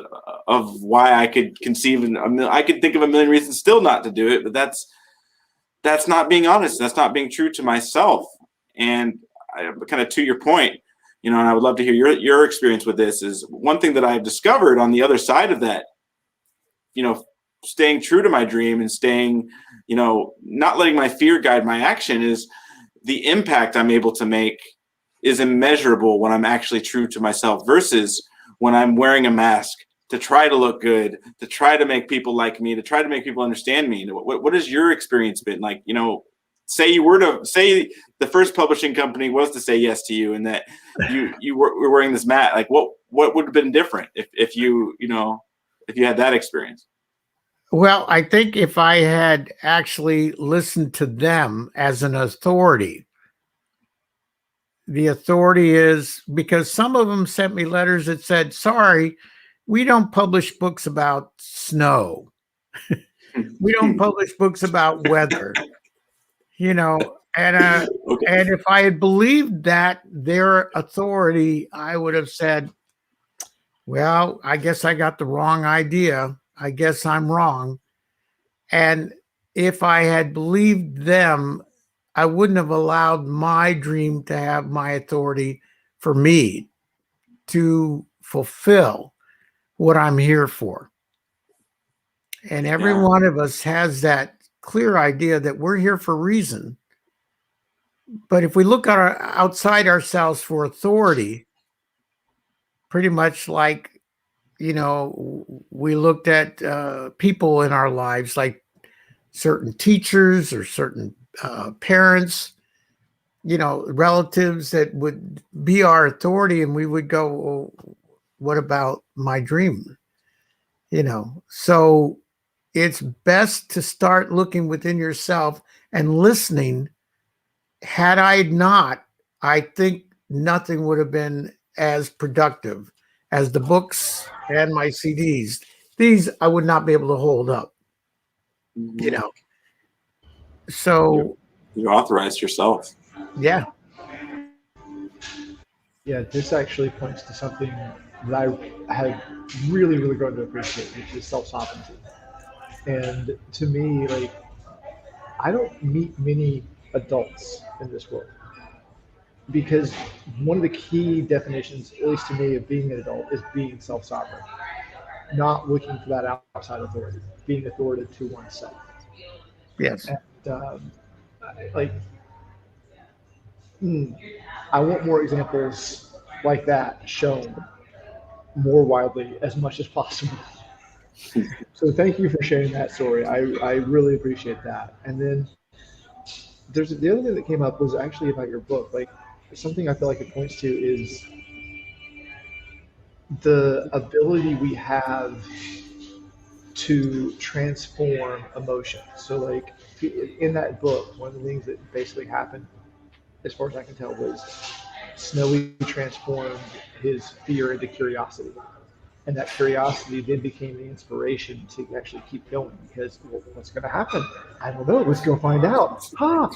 of why I could conceive I could think of a million reasons still not to do it, but that's not being honest. That's not being true to myself. And kind of to your point, and I would love to hear your experience with this. Is one thing that I've discovered on the other side of that, staying true to my dream and staying, not letting my fear guide my action, is the impact I'm able to make is immeasurable when I'm actually true to myself versus when I'm wearing a mask to try to look good, to try to make people like me, to try to make people understand me. What has your experience been like? Say the first publishing company was to say yes to you, and that you were wearing this mask. Like what would have been different if you had that experience? Well, I think if I had actually listened to them as an authority, the authority is because some of them sent me letters that said, sorry, we don't publish books about snow. We don't publish books about weather, and okay. And if I had believed that their authority, I would have said, well, I guess I got the wrong idea. I guess I'm wrong. And if I had believed them, I wouldn't have allowed my dream to have my authority for me to fulfill what I'm here for. And every one of us has that clear idea that we're here for a reason. But if we look at outside ourselves for authority, pretty much like, we looked at people in our lives, like certain teachers or certain parents, relatives that would be our authority, and we would go, well, what about my dream? So it's best to start looking within yourself and listening. Had I not, I think nothing would have been as productive as the books and my CDs. These I would not be able to hold up, So you authorized yourself. Yeah. Yeah, this actually points to something that I have really, really grown to appreciate, which is self-sovereignty. And to me, like, I don't meet many adults in this world because one of the key definitions, at least to me, of being an adult is being self-sovereign, not looking for that outside authority, being authoritative to oneself. Yes. And I want more examples like that shown more widely as much as possible. So thank you for sharing that story. I really appreciate that. And then there's the other thing that came up was actually about your book. Like something I feel like it points to is the ability we have to transform emotion. So like in that book, one of the things that basically happened, as far as I can tell, was Snowy transformed his fear into curiosity. And that curiosity then became the inspiration to actually keep going because, well, what's going to happen? I don't know. Let's go find out. Ha!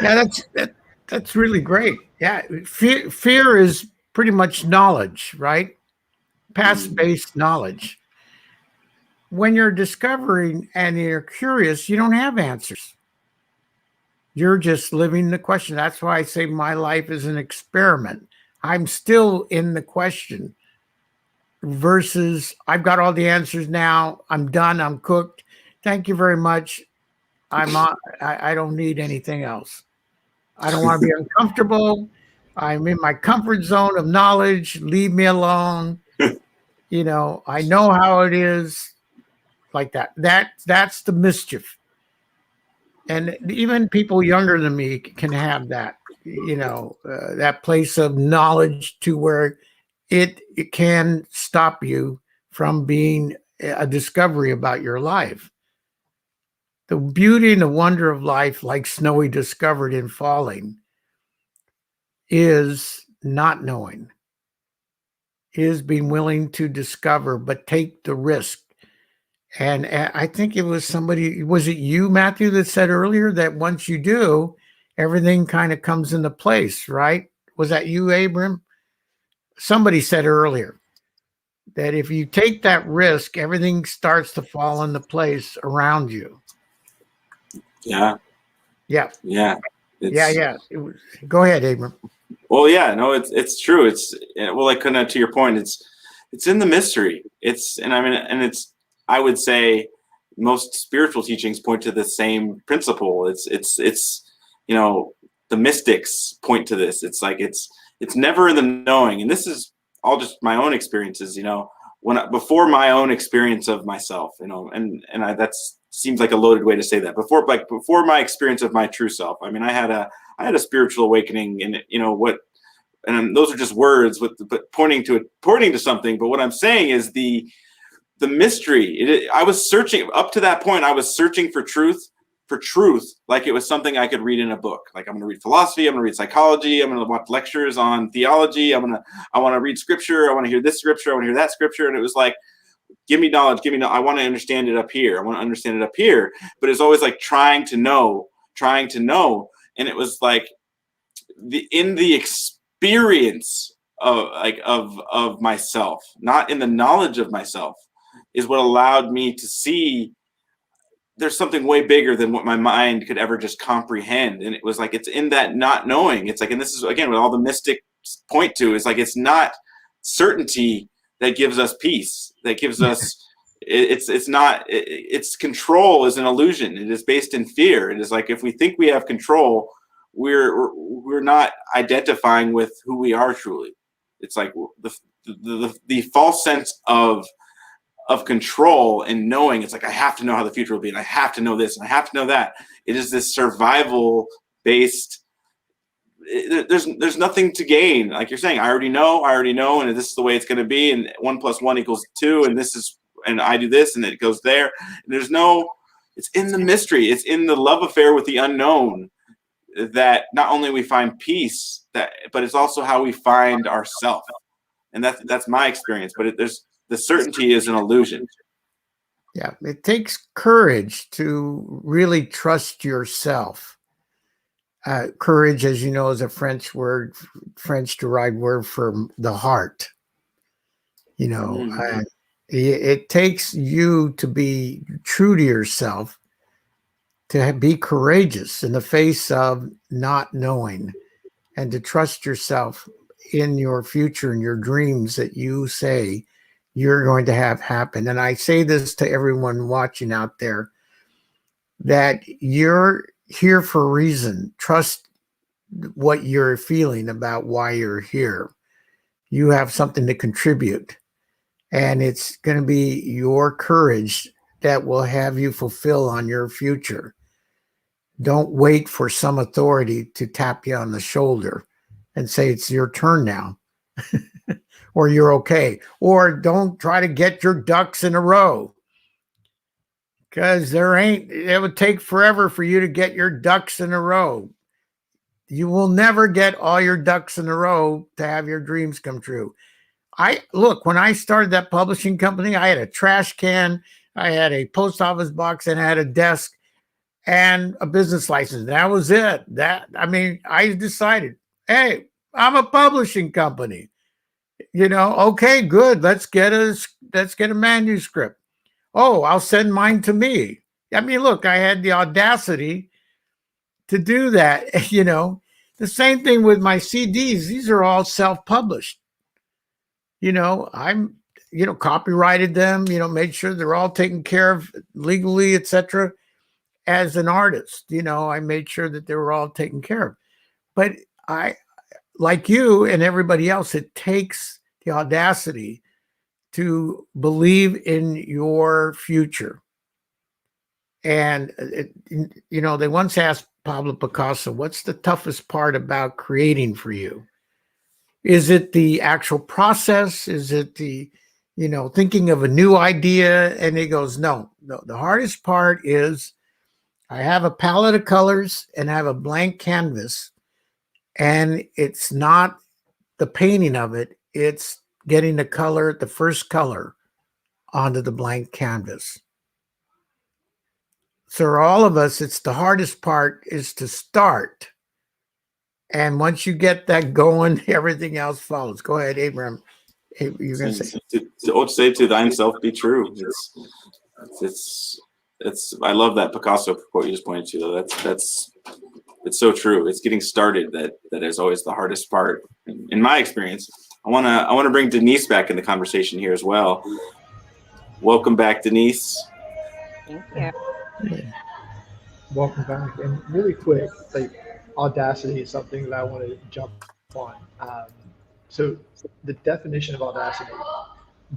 Yeah, that's really great. Yeah, fear is pretty much knowledge, right? Past-based knowledge. When you're discovering and you're curious, you don't have answers. You're just living the question. That's why I say my life is an experiment. I'm still in the question versus I've got all the answers now. I'm done. I'm cooked. Thank you very much. I'm on. I don't need anything else. I don't want to be uncomfortable. I'm in my comfort zone of knowledge. Leave me alone. You know, I know how it is, like that. That's the mischief. And even people younger than me can have that, that place of knowledge to where it can stop you from being a discovery about your life. The beauty and the wonder of life, like Snowy discovered in falling, is not knowing, is being willing to discover, but take the risk. And I think it was somebody, was it you, Matthew, that said earlier that once you do, everything kind of comes into place, right? Was that you, Abram? Somebody said earlier that if you take that risk, everything starts to fall into place around you. Yeah. Yeah. Yeah. Yeah. Go ahead, Abram. Well, yeah, no, it's true. Well, like kind of to your point, it's in the mystery. I would say most spiritual teachings point to the same principle. It's the mystics point to this. It's like it's never in the knowing, and this is all just my own experiences. Before my own experience of myself, that seems like a loaded way to say that. Before my experience of my true self. I mean, I had a spiritual awakening, and and those are just words, but pointing to something. But what I'm saying is the mystery. I was searching up to that point. I was searching for truth, like it was something I could read in a book. Like I'm going to read philosophy, I'm going to read psychology, I'm going to watch lectures on theology. I want to read scripture. I want to hear this scripture. I want to hear that scripture. And it was like, give me knowledge. I want to understand it up here. I want to understand it up here. But it's always like trying to know. And it was like in the experience of myself, not in the knowledge of myself, is what allowed me to see there's something way bigger than what my mind could ever just comprehend. And it was like, it's in that not knowing. It's like, and this is again what all the mystics point to, is like, it's not certainty that gives us peace, that gives us it's control is an illusion. It is based in fear. It is like, if we think we have control, we're not identifying with who we are truly. It's like the false sense of control and knowing. It's like, I have to know how the future will be, and I have to know this, and I have to know that. It is this survival based. There's nothing to gain. Like you're saying, I already know, and this is the way it's going to be, and 1 + 1 = 2, and I do this, and it goes there. And it's in the mystery. It's in the love affair with the unknown that not only we find peace, but it's also how we find ourself. And that's my experience. But the certainty is an illusion. Yeah, it takes courage to really trust yourself. Courage, as you know, is a French-derived word for the heart. It takes you to be true to yourself, to be courageous in the face of not knowing, and to trust yourself in your future and your dreams that you say you're going to have happen. And I say this to everyone watching out there, that you're here for a reason. Trust what you're feeling about why you're here. You have something to contribute. And it's going to be your courage that will have you fulfill on your future. Don't wait for some authority to tap you on the shoulder and say it's your turn now, or you're okay. Or don't try to get your ducks in a row, because it would take forever for you to get your ducks in a row. You will never get all your ducks in a row to have your dreams come true. When I started that publishing company, I had a trash can, I had a post office box, and I had a desk and a business license. That was it. I decided, hey, I'm a publishing company. Okay, good. Let's get a manuscript. Oh, I'll send mine to me. Look, I had the audacity to do that. The same thing with my CDs. These are all self-published. I'm copyrighted them, made sure they're all taken care of legally, etc. As an artist, I made sure that they were all taken care of. But I, like you and everybody else, it takes the audacity to believe in your future. And, they once asked Pablo Picasso, what's the toughest part about creating for you? Is it the actual process? Is it the, thinking of a new idea? And he goes, no, the hardest part is I have a palette of colors and I have a blank canvas, and it's not the painting of it. It's getting the first color onto the blank canvas. So for all of us, it's the hardest part is to start. And once you get that going, everything else follows. Go ahead, Abraham. You're going to say. Say to thine-self be true. It's I love that Picasso quote you just pointed to, though. It's so true. It's getting started that is always the hardest part. In my experience, I wanna bring Denise back in the conversation here as well. Welcome back, Denise. Thank you. Welcome back. And really quick, Audacity is something that I want to jump on. So the definition of audacity: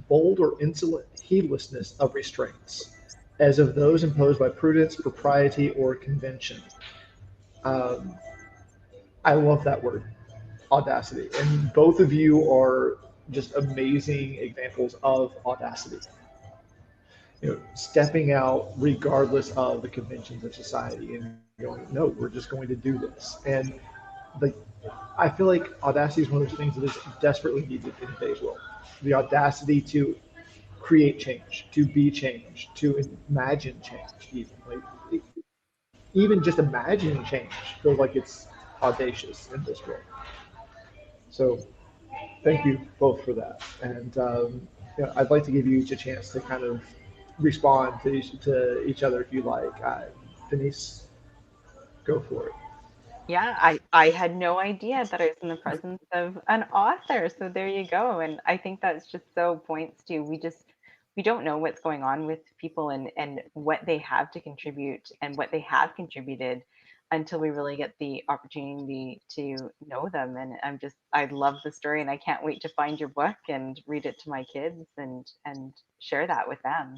bold or insolent heedlessness of restraints, as of those imposed by prudence, propriety, or convention. I love that word, audacity. And both of you are just amazing examples of audacity. Stepping out regardless of the conventions of society and going, no, we're just going to do this. And I feel like audacity is one of those things that is desperately needed in today's world. The audacity to create change, to be change, to imagine change, even just imagining change feels like it's audacious in this world. So thank you both for that. And I'd like to give you each a chance to kind of respond to each other if you like. Denise, go for it. Yeah, I had no idea that I was in the presence of an author. So there you go. And I think that's just so points to we don't know what's going on with people and what they have to contribute and what they have contributed until we really get the opportunity to know them. And I love the story, and I can't wait to find your book and read it to my kids and share that with them.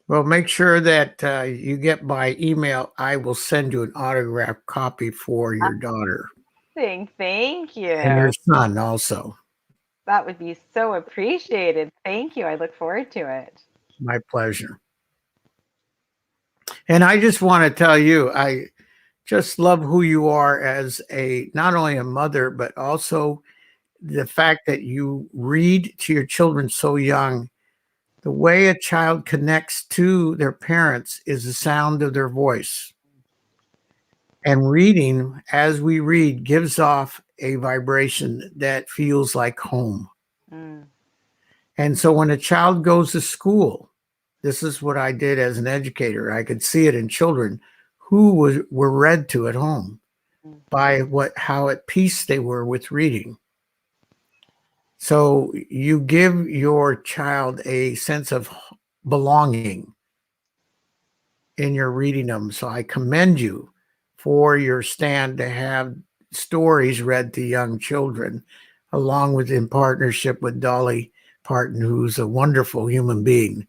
Well, make sure that you get by email. I will send you an autographed copy for your daughter. Thank you. And your son also. That would be so appreciated. Thank you. I look forward to it. My pleasure. And I just want to tell you, I just love who you are as not only a mother, but also the fact that you read to your children so young. The way a child connects to their parents is the sound of their voice. And reading, as we read, gives off a vibration that feels like home. Mm. And so when a child goes to school, this is what I did as an educator. I could see it in children who were read to at home by how at peace they were with reading. So you give your child a sense of belonging in your reading them. So I commend you for your stand to have stories read to young children, along with in partnership with Dolly part and who's a wonderful human being.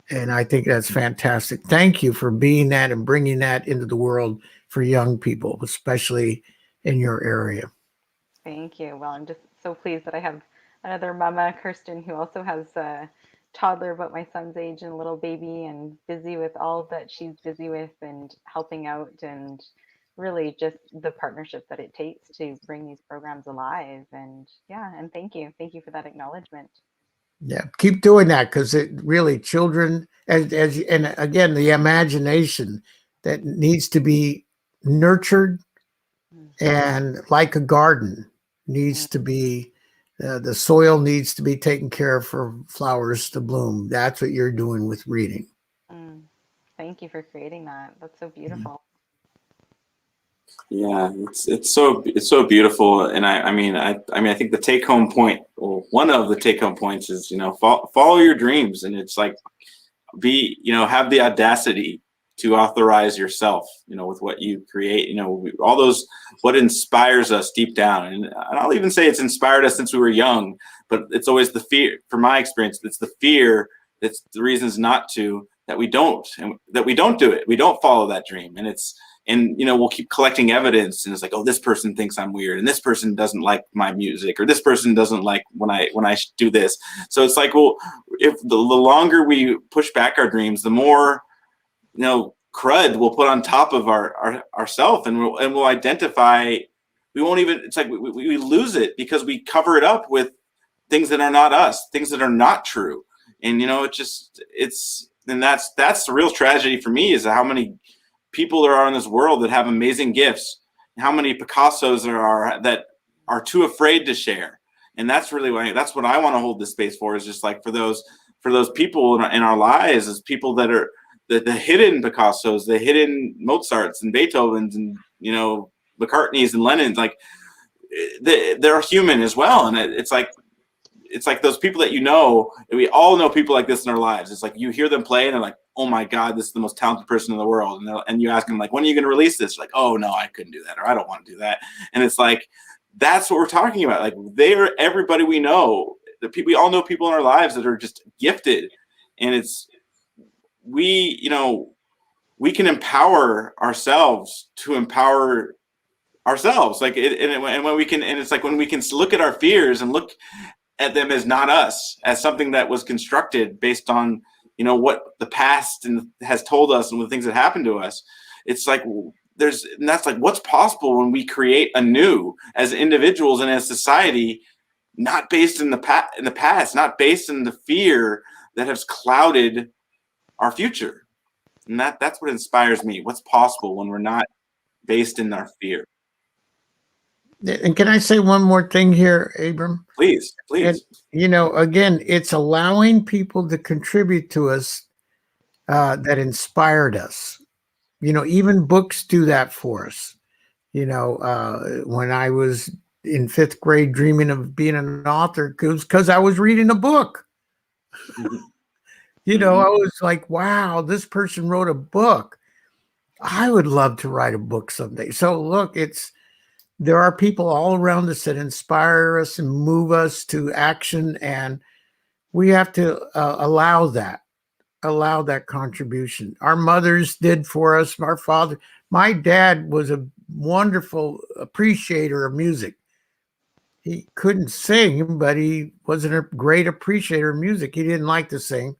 And I think that's fantastic. Thank you for being that and bringing that into the world for young people, especially in your area. Thank you. Well, I'm just so pleased that I have another mama, Kirsten, who also has a toddler about my son's age and a little baby, and busy with all that she's busy with and helping out, and really just the partnership that it takes to bring these programs alive. And yeah, and thank you. Thank you for that acknowledgement. Yeah, keep doing that, because it really, children, and again, the imagination that needs to be nurtured, and like a garden needs to be, the soil needs to be taken care of for flowers to bloom. That's what you're doing with reading. Thank you for creating that. That's so beautiful. Yeah, it's so beautiful, and I mean I think the take home point, or one of the take home points, is follow your dreams, and it's like have the audacity to authorize yourself, with what you create, all those, what inspires us deep down, and I'll even say it's inspired us since we were young, but it's always the fear. From my experience, it's the fear that's the reasons not to, that we don't do it. We don't follow that dream, and we'll keep collecting evidence, and it's like, oh, this person thinks I'm weird, and this person doesn't like my music, or this person doesn't like when I do this. So it's like, well, if the longer we push back our dreams, the more crud we'll put on top of ourself, and we'll identify. We won't even. It's like we lose it because we cover it up with things that are not us, things that are not true, and and that's the real tragedy for me, is how many people there are in this world that have amazing gifts, how many Picassos there are that are too afraid to share. And that's really that's what I want to hold this space for, is just like for those people in our lives, as people that are the hidden Picassos, the hidden Mozarts and Beethovens and McCartneys and Lennons, like they're human as well. And it's like those people that we all know people like this in our lives. It's like you hear them play and they're like, oh my God, this is the most talented person in the world. And you ask them, like, when are you going to release this? Like, oh no, I couldn't do that, or I don't want to do that. And it's like, that's what we're talking about. Like, they're everybody we know. We all know people in our lives that are just gifted, and we can empower ourselves to empower ourselves. Like, and when we can, and it's like when we can look at our fears and look at them as not us, as something that was constructed based on what the past has told us and the things that happened to us. It's like and that's like what's possible when we create anew as individuals and as society, not based in the past, not based in the fear that has clouded our future. And that's what inspires me. What's possible when we're not based in our fear. And can I say one more thing here, Abram? Please. And, again, it's allowing people to contribute to us that inspired us. Even books do that for us. When I was in 5th grade dreaming of being an author, it was because I was reading a book. I was like, wow, this person wrote a book. I would love to write a book someday. So look, there are people all around us that inspire us and move us to action, and we have to allow that contribution. Our mothers did for us. Our father, my dad was a wonderful appreciator of music. He couldn't sing, but he wasn't a great appreciator of music. He didn't like to sing,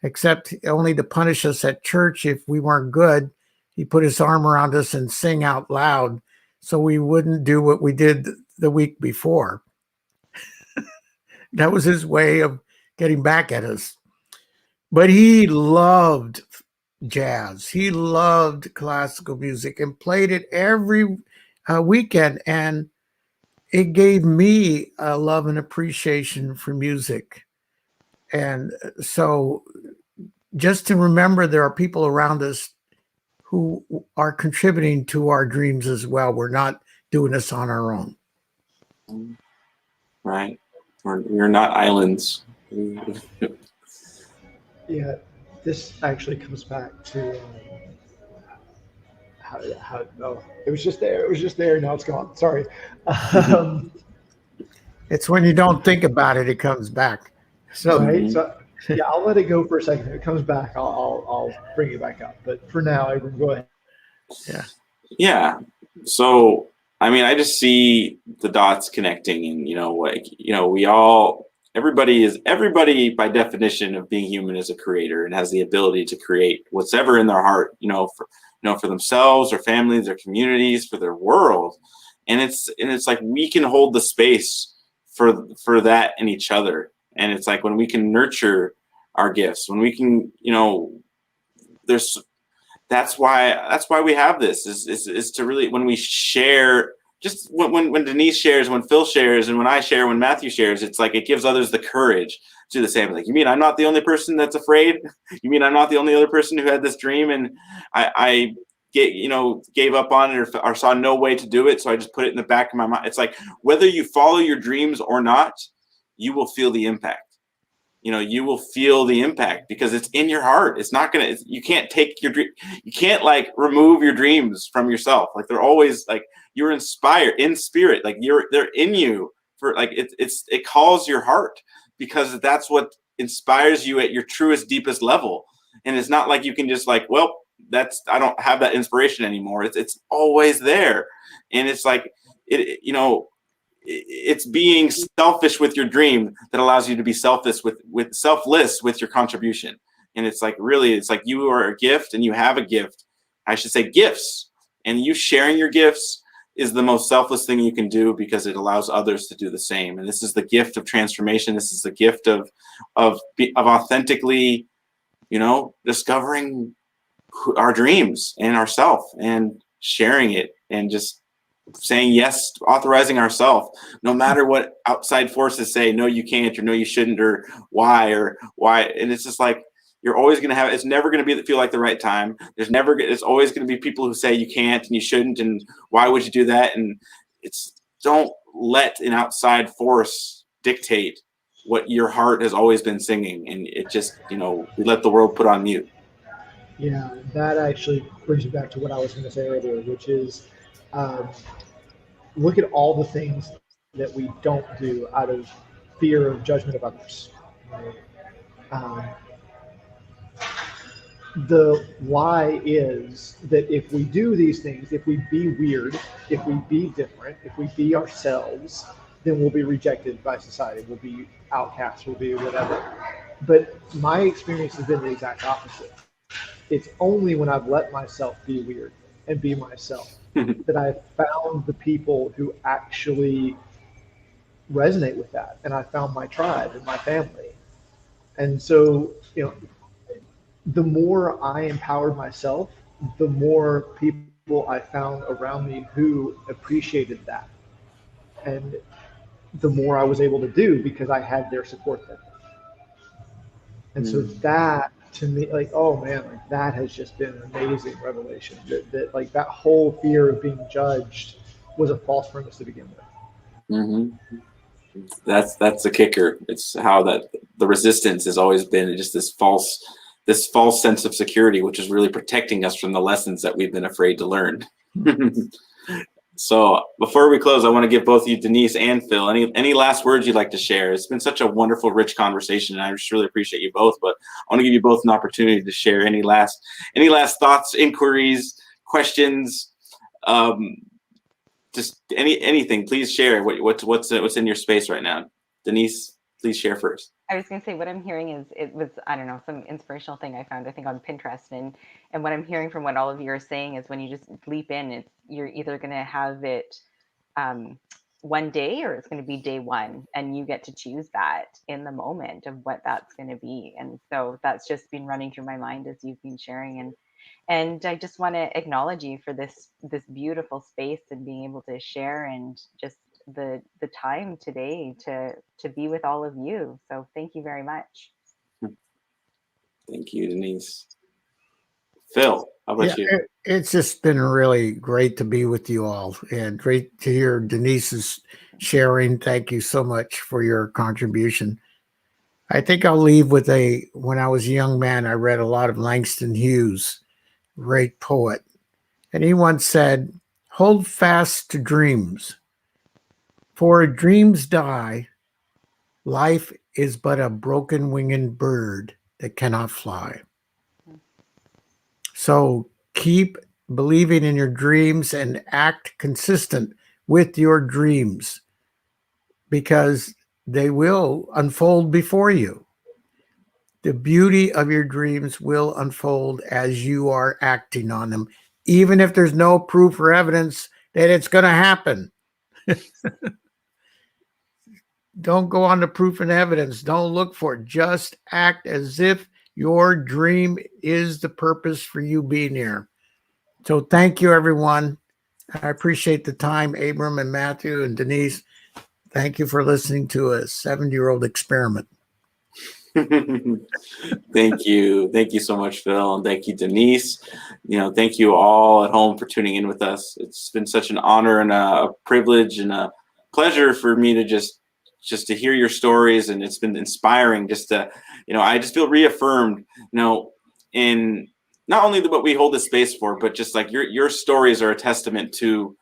except only to punish us at church if we weren't good. He put his arm around us and sing out loud, so we wouldn't do what we did the week before. That was his way of getting back at us. But he loved jazz. He loved classical music and played it every weekend. And it gave me a love and appreciation for music. And so just to remember, there are people around us who are contributing to our dreams as well. We're not doing this on our own. Right. We're not islands. Yeah, this actually comes back to how it was just there. Now it's gone. Sorry. It's when you don't think about it, it comes back. So right. So yeah, I'll let it go for a second. If it comes back, I'll bring it back up. But for now, Abram, go ahead. yeah. Yeah. So, I mean, I just see the dots connecting, and we all, everybody by definition of being human is a creator and has the ability to create whatever in their heart, for themselves, their families, their communities, for their world. And it's like we can hold the space for that in each other. And it's like when we can nurture our gifts, when we can, there's that's why we have this is to really, when we share, just when Denise shares, when Phil shares, and when I share, when Matthew shares, it's like it gives others the courage to do the same. Like, you mean I'm not the only person that's afraid? You mean I'm not the only other person who had this dream and I gave up on it, or saw no way to do it, so I just put it in the back of my mind. It's like, whether you follow your dreams or not, you will feel the impact. You will feel the impact because it's in your heart. It's not gonna. You can't take your dream. You can't like remove your dreams from yourself. Like, they're always like, you're inspired in spirit. Like, they're in you for like it calls your heart, because that's what inspires you at your truest, deepest level. And it's not like you can just like, well, I don't have that inspiration anymore. It's always there, and it's like it's being selfish with your dream that allows you to be selfless with your contribution. And it's like, really, it's like you are a gift, and you have a gift. I should say gifts, and you sharing your gifts is the most selfless thing you can do, because it allows others to do the same. And this is the gift of transformation. This is the gift of authentically, discovering our dreams and ourself, and sharing it, and just saying yes, authorizing ourselves, no matter what outside forces say, no, you can't, or no, you shouldn't, or why. And it's just like, you're always going to have, it's never going to feel like the right time. It's always going to be people who say you can't and you shouldn't, and why would you do that? And don't let an outside force dictate what your heart has always been singing. And it just, we let the world put on mute. Yeah, that actually brings me back to what I was going to say earlier, which is, look at all the things that we don't do out of fear of judgment of others. Right? The lie is that if we do these things, if we be weird, if we be different, if we be ourselves, then we'll be rejected by society. We'll be outcasts. We'll be whatever. But my experience has been the exact opposite. It's only when I've let myself be weird and be myself that I've found the people who actually resonate with that. And I found my tribe and my family. And so, the more I empowered myself, the more people I found around me who appreciated that. And the more I was able to do because I had their support then. And so that, to me, like, oh man, like that has just been an amazing revelation. That like that whole fear of being judged was a false premise to begin with. Mm-hmm. That's the kicker. It's how that the resistance has always been just this false sense of security, which is really protecting us from the lessons that we've been afraid to learn. So before we close, I want to give both you, Denise and Phil, any last words you'd like to share? It's been such a wonderful, rich conversation, and I just really appreciate you both. But I want to give you both an opportunity to share any last thoughts, inquiries, questions, just anything. Please share what's in your space right now. Denise, please share first. I was going to say, what I'm hearing is, it was, I don't know, some inspirational thing I found, I think, on Pinterest. And what I'm hearing from what all of you are saying is, when you just leap in, you're either going to have it one day, or it's going to be day one. And you get to choose that in the moment of what that's going to be. And so that's just been running through my mind as you've been sharing. And I just want to acknowledge you for this beautiful space, and being able to share, and just the time today to be with all of you. So thank you very much. Thank you, Denise. Phil, how about you? It's just been really great to be with you all, and great to hear Denise's sharing. Thank you so much for your contribution. I think I'll leave with when I was a young man, I read a lot of Langston Hughes, great poet. And he once said, "Hold fast to dreams, for dreams die, life is but a broken winged bird that cannot fly. So keep believing in your dreams and act consistent with your dreams, because they will unfold before you. The beauty of your dreams will unfold as you are acting on them, even if there's no proof or evidence that it's going to happen. Don't go on to proof and evidence. Don't look for it. Just act as if your dream is the purpose for you being here. So thank you, everyone. I appreciate the time, Abram and Matthew and Denise. Thank you for listening to a 70-year-old experiment. Thank you. Thank you so much, Phil. And thank you, Denise. Thank you all at home for tuning in with us. It's been such an honor and a privilege and a pleasure for me to just to hear your stories. And it's been inspiring just to, I just feel reaffirmed, in not only what we hold this space for, but just like your stories are a testament to,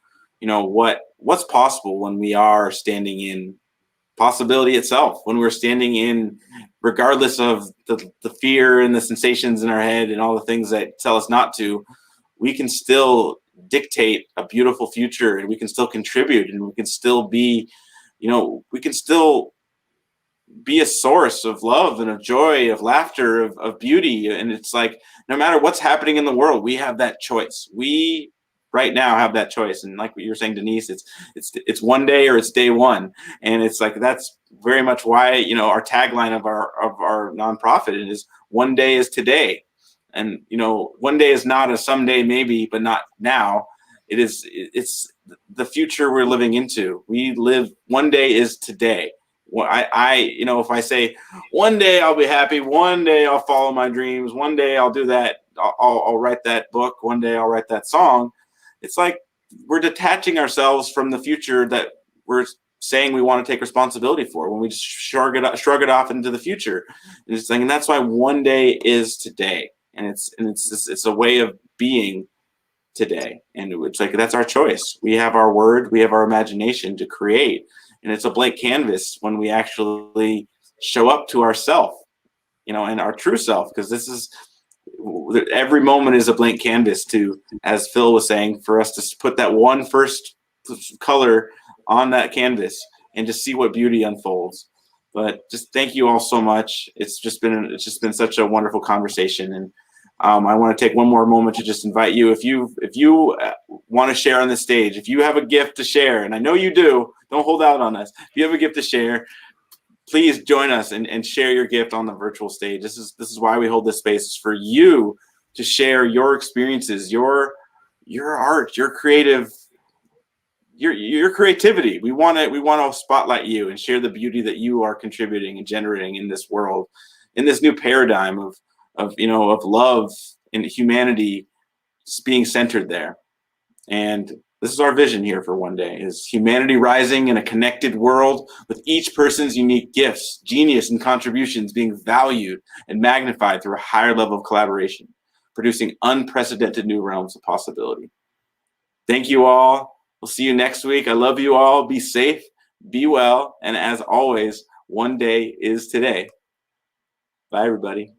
what's possible when we are standing in possibility itself, when we're standing in, regardless of the fear and the sensations in our head and all the things that tell us not to, we can still dictate a beautiful future, and we can still contribute, and we can still be, we can still be a source of love and of joy, of laughter, of beauty. And it's like, no matter what's happening in the world, we have that choice. We right now have that choice. And like what you were saying, Denise, it's one day or it's day one. And it's like, that's very much why, our tagline of our nonprofit is one day is today. And, one day is not a someday maybe, but not now. It's the future we're living into. We live, one day is today. Well, if I say one day I'll be happy, one day I'll follow my dreams, one day I'll do that, I'll write that book, one day I'll write that song. It's like we're detaching ourselves from the future that we're saying we want to take responsibility for, when we just shrug it off into the future. And that's why one day is today, and it's a way of being today. And it's like, that's our choice. We have our word, we have our imagination to create. And it's a blank canvas when we actually show up to ourself, and our true self, because every moment is a blank canvas to, as Phil was saying, for us to put that one first color on that canvas and just see what beauty unfolds. But just thank you all so much. It's just been such a wonderful conversation. And I want to take one more moment to just invite you, if you want to share on this stage, if you have a gift to share, and I know you do, don't hold out on us. If you have a gift to share, please join us and share your gift on the virtual stage. This is why we hold this space, is for you to share your experiences, your art, your creativity. We want to spotlight you and share the beauty that you are contributing and generating in this world, in this new paradigm of love and humanity being centered there. And this is our vision here for one day, is humanity rising in a connected world with each person's unique gifts, genius, and contributions being valued and magnified through a higher level of collaboration, producing unprecedented new realms of possibility. Thank you all. We'll see you next week. I love you all. Be safe, be well, and as always, one day is today. Bye, everybody.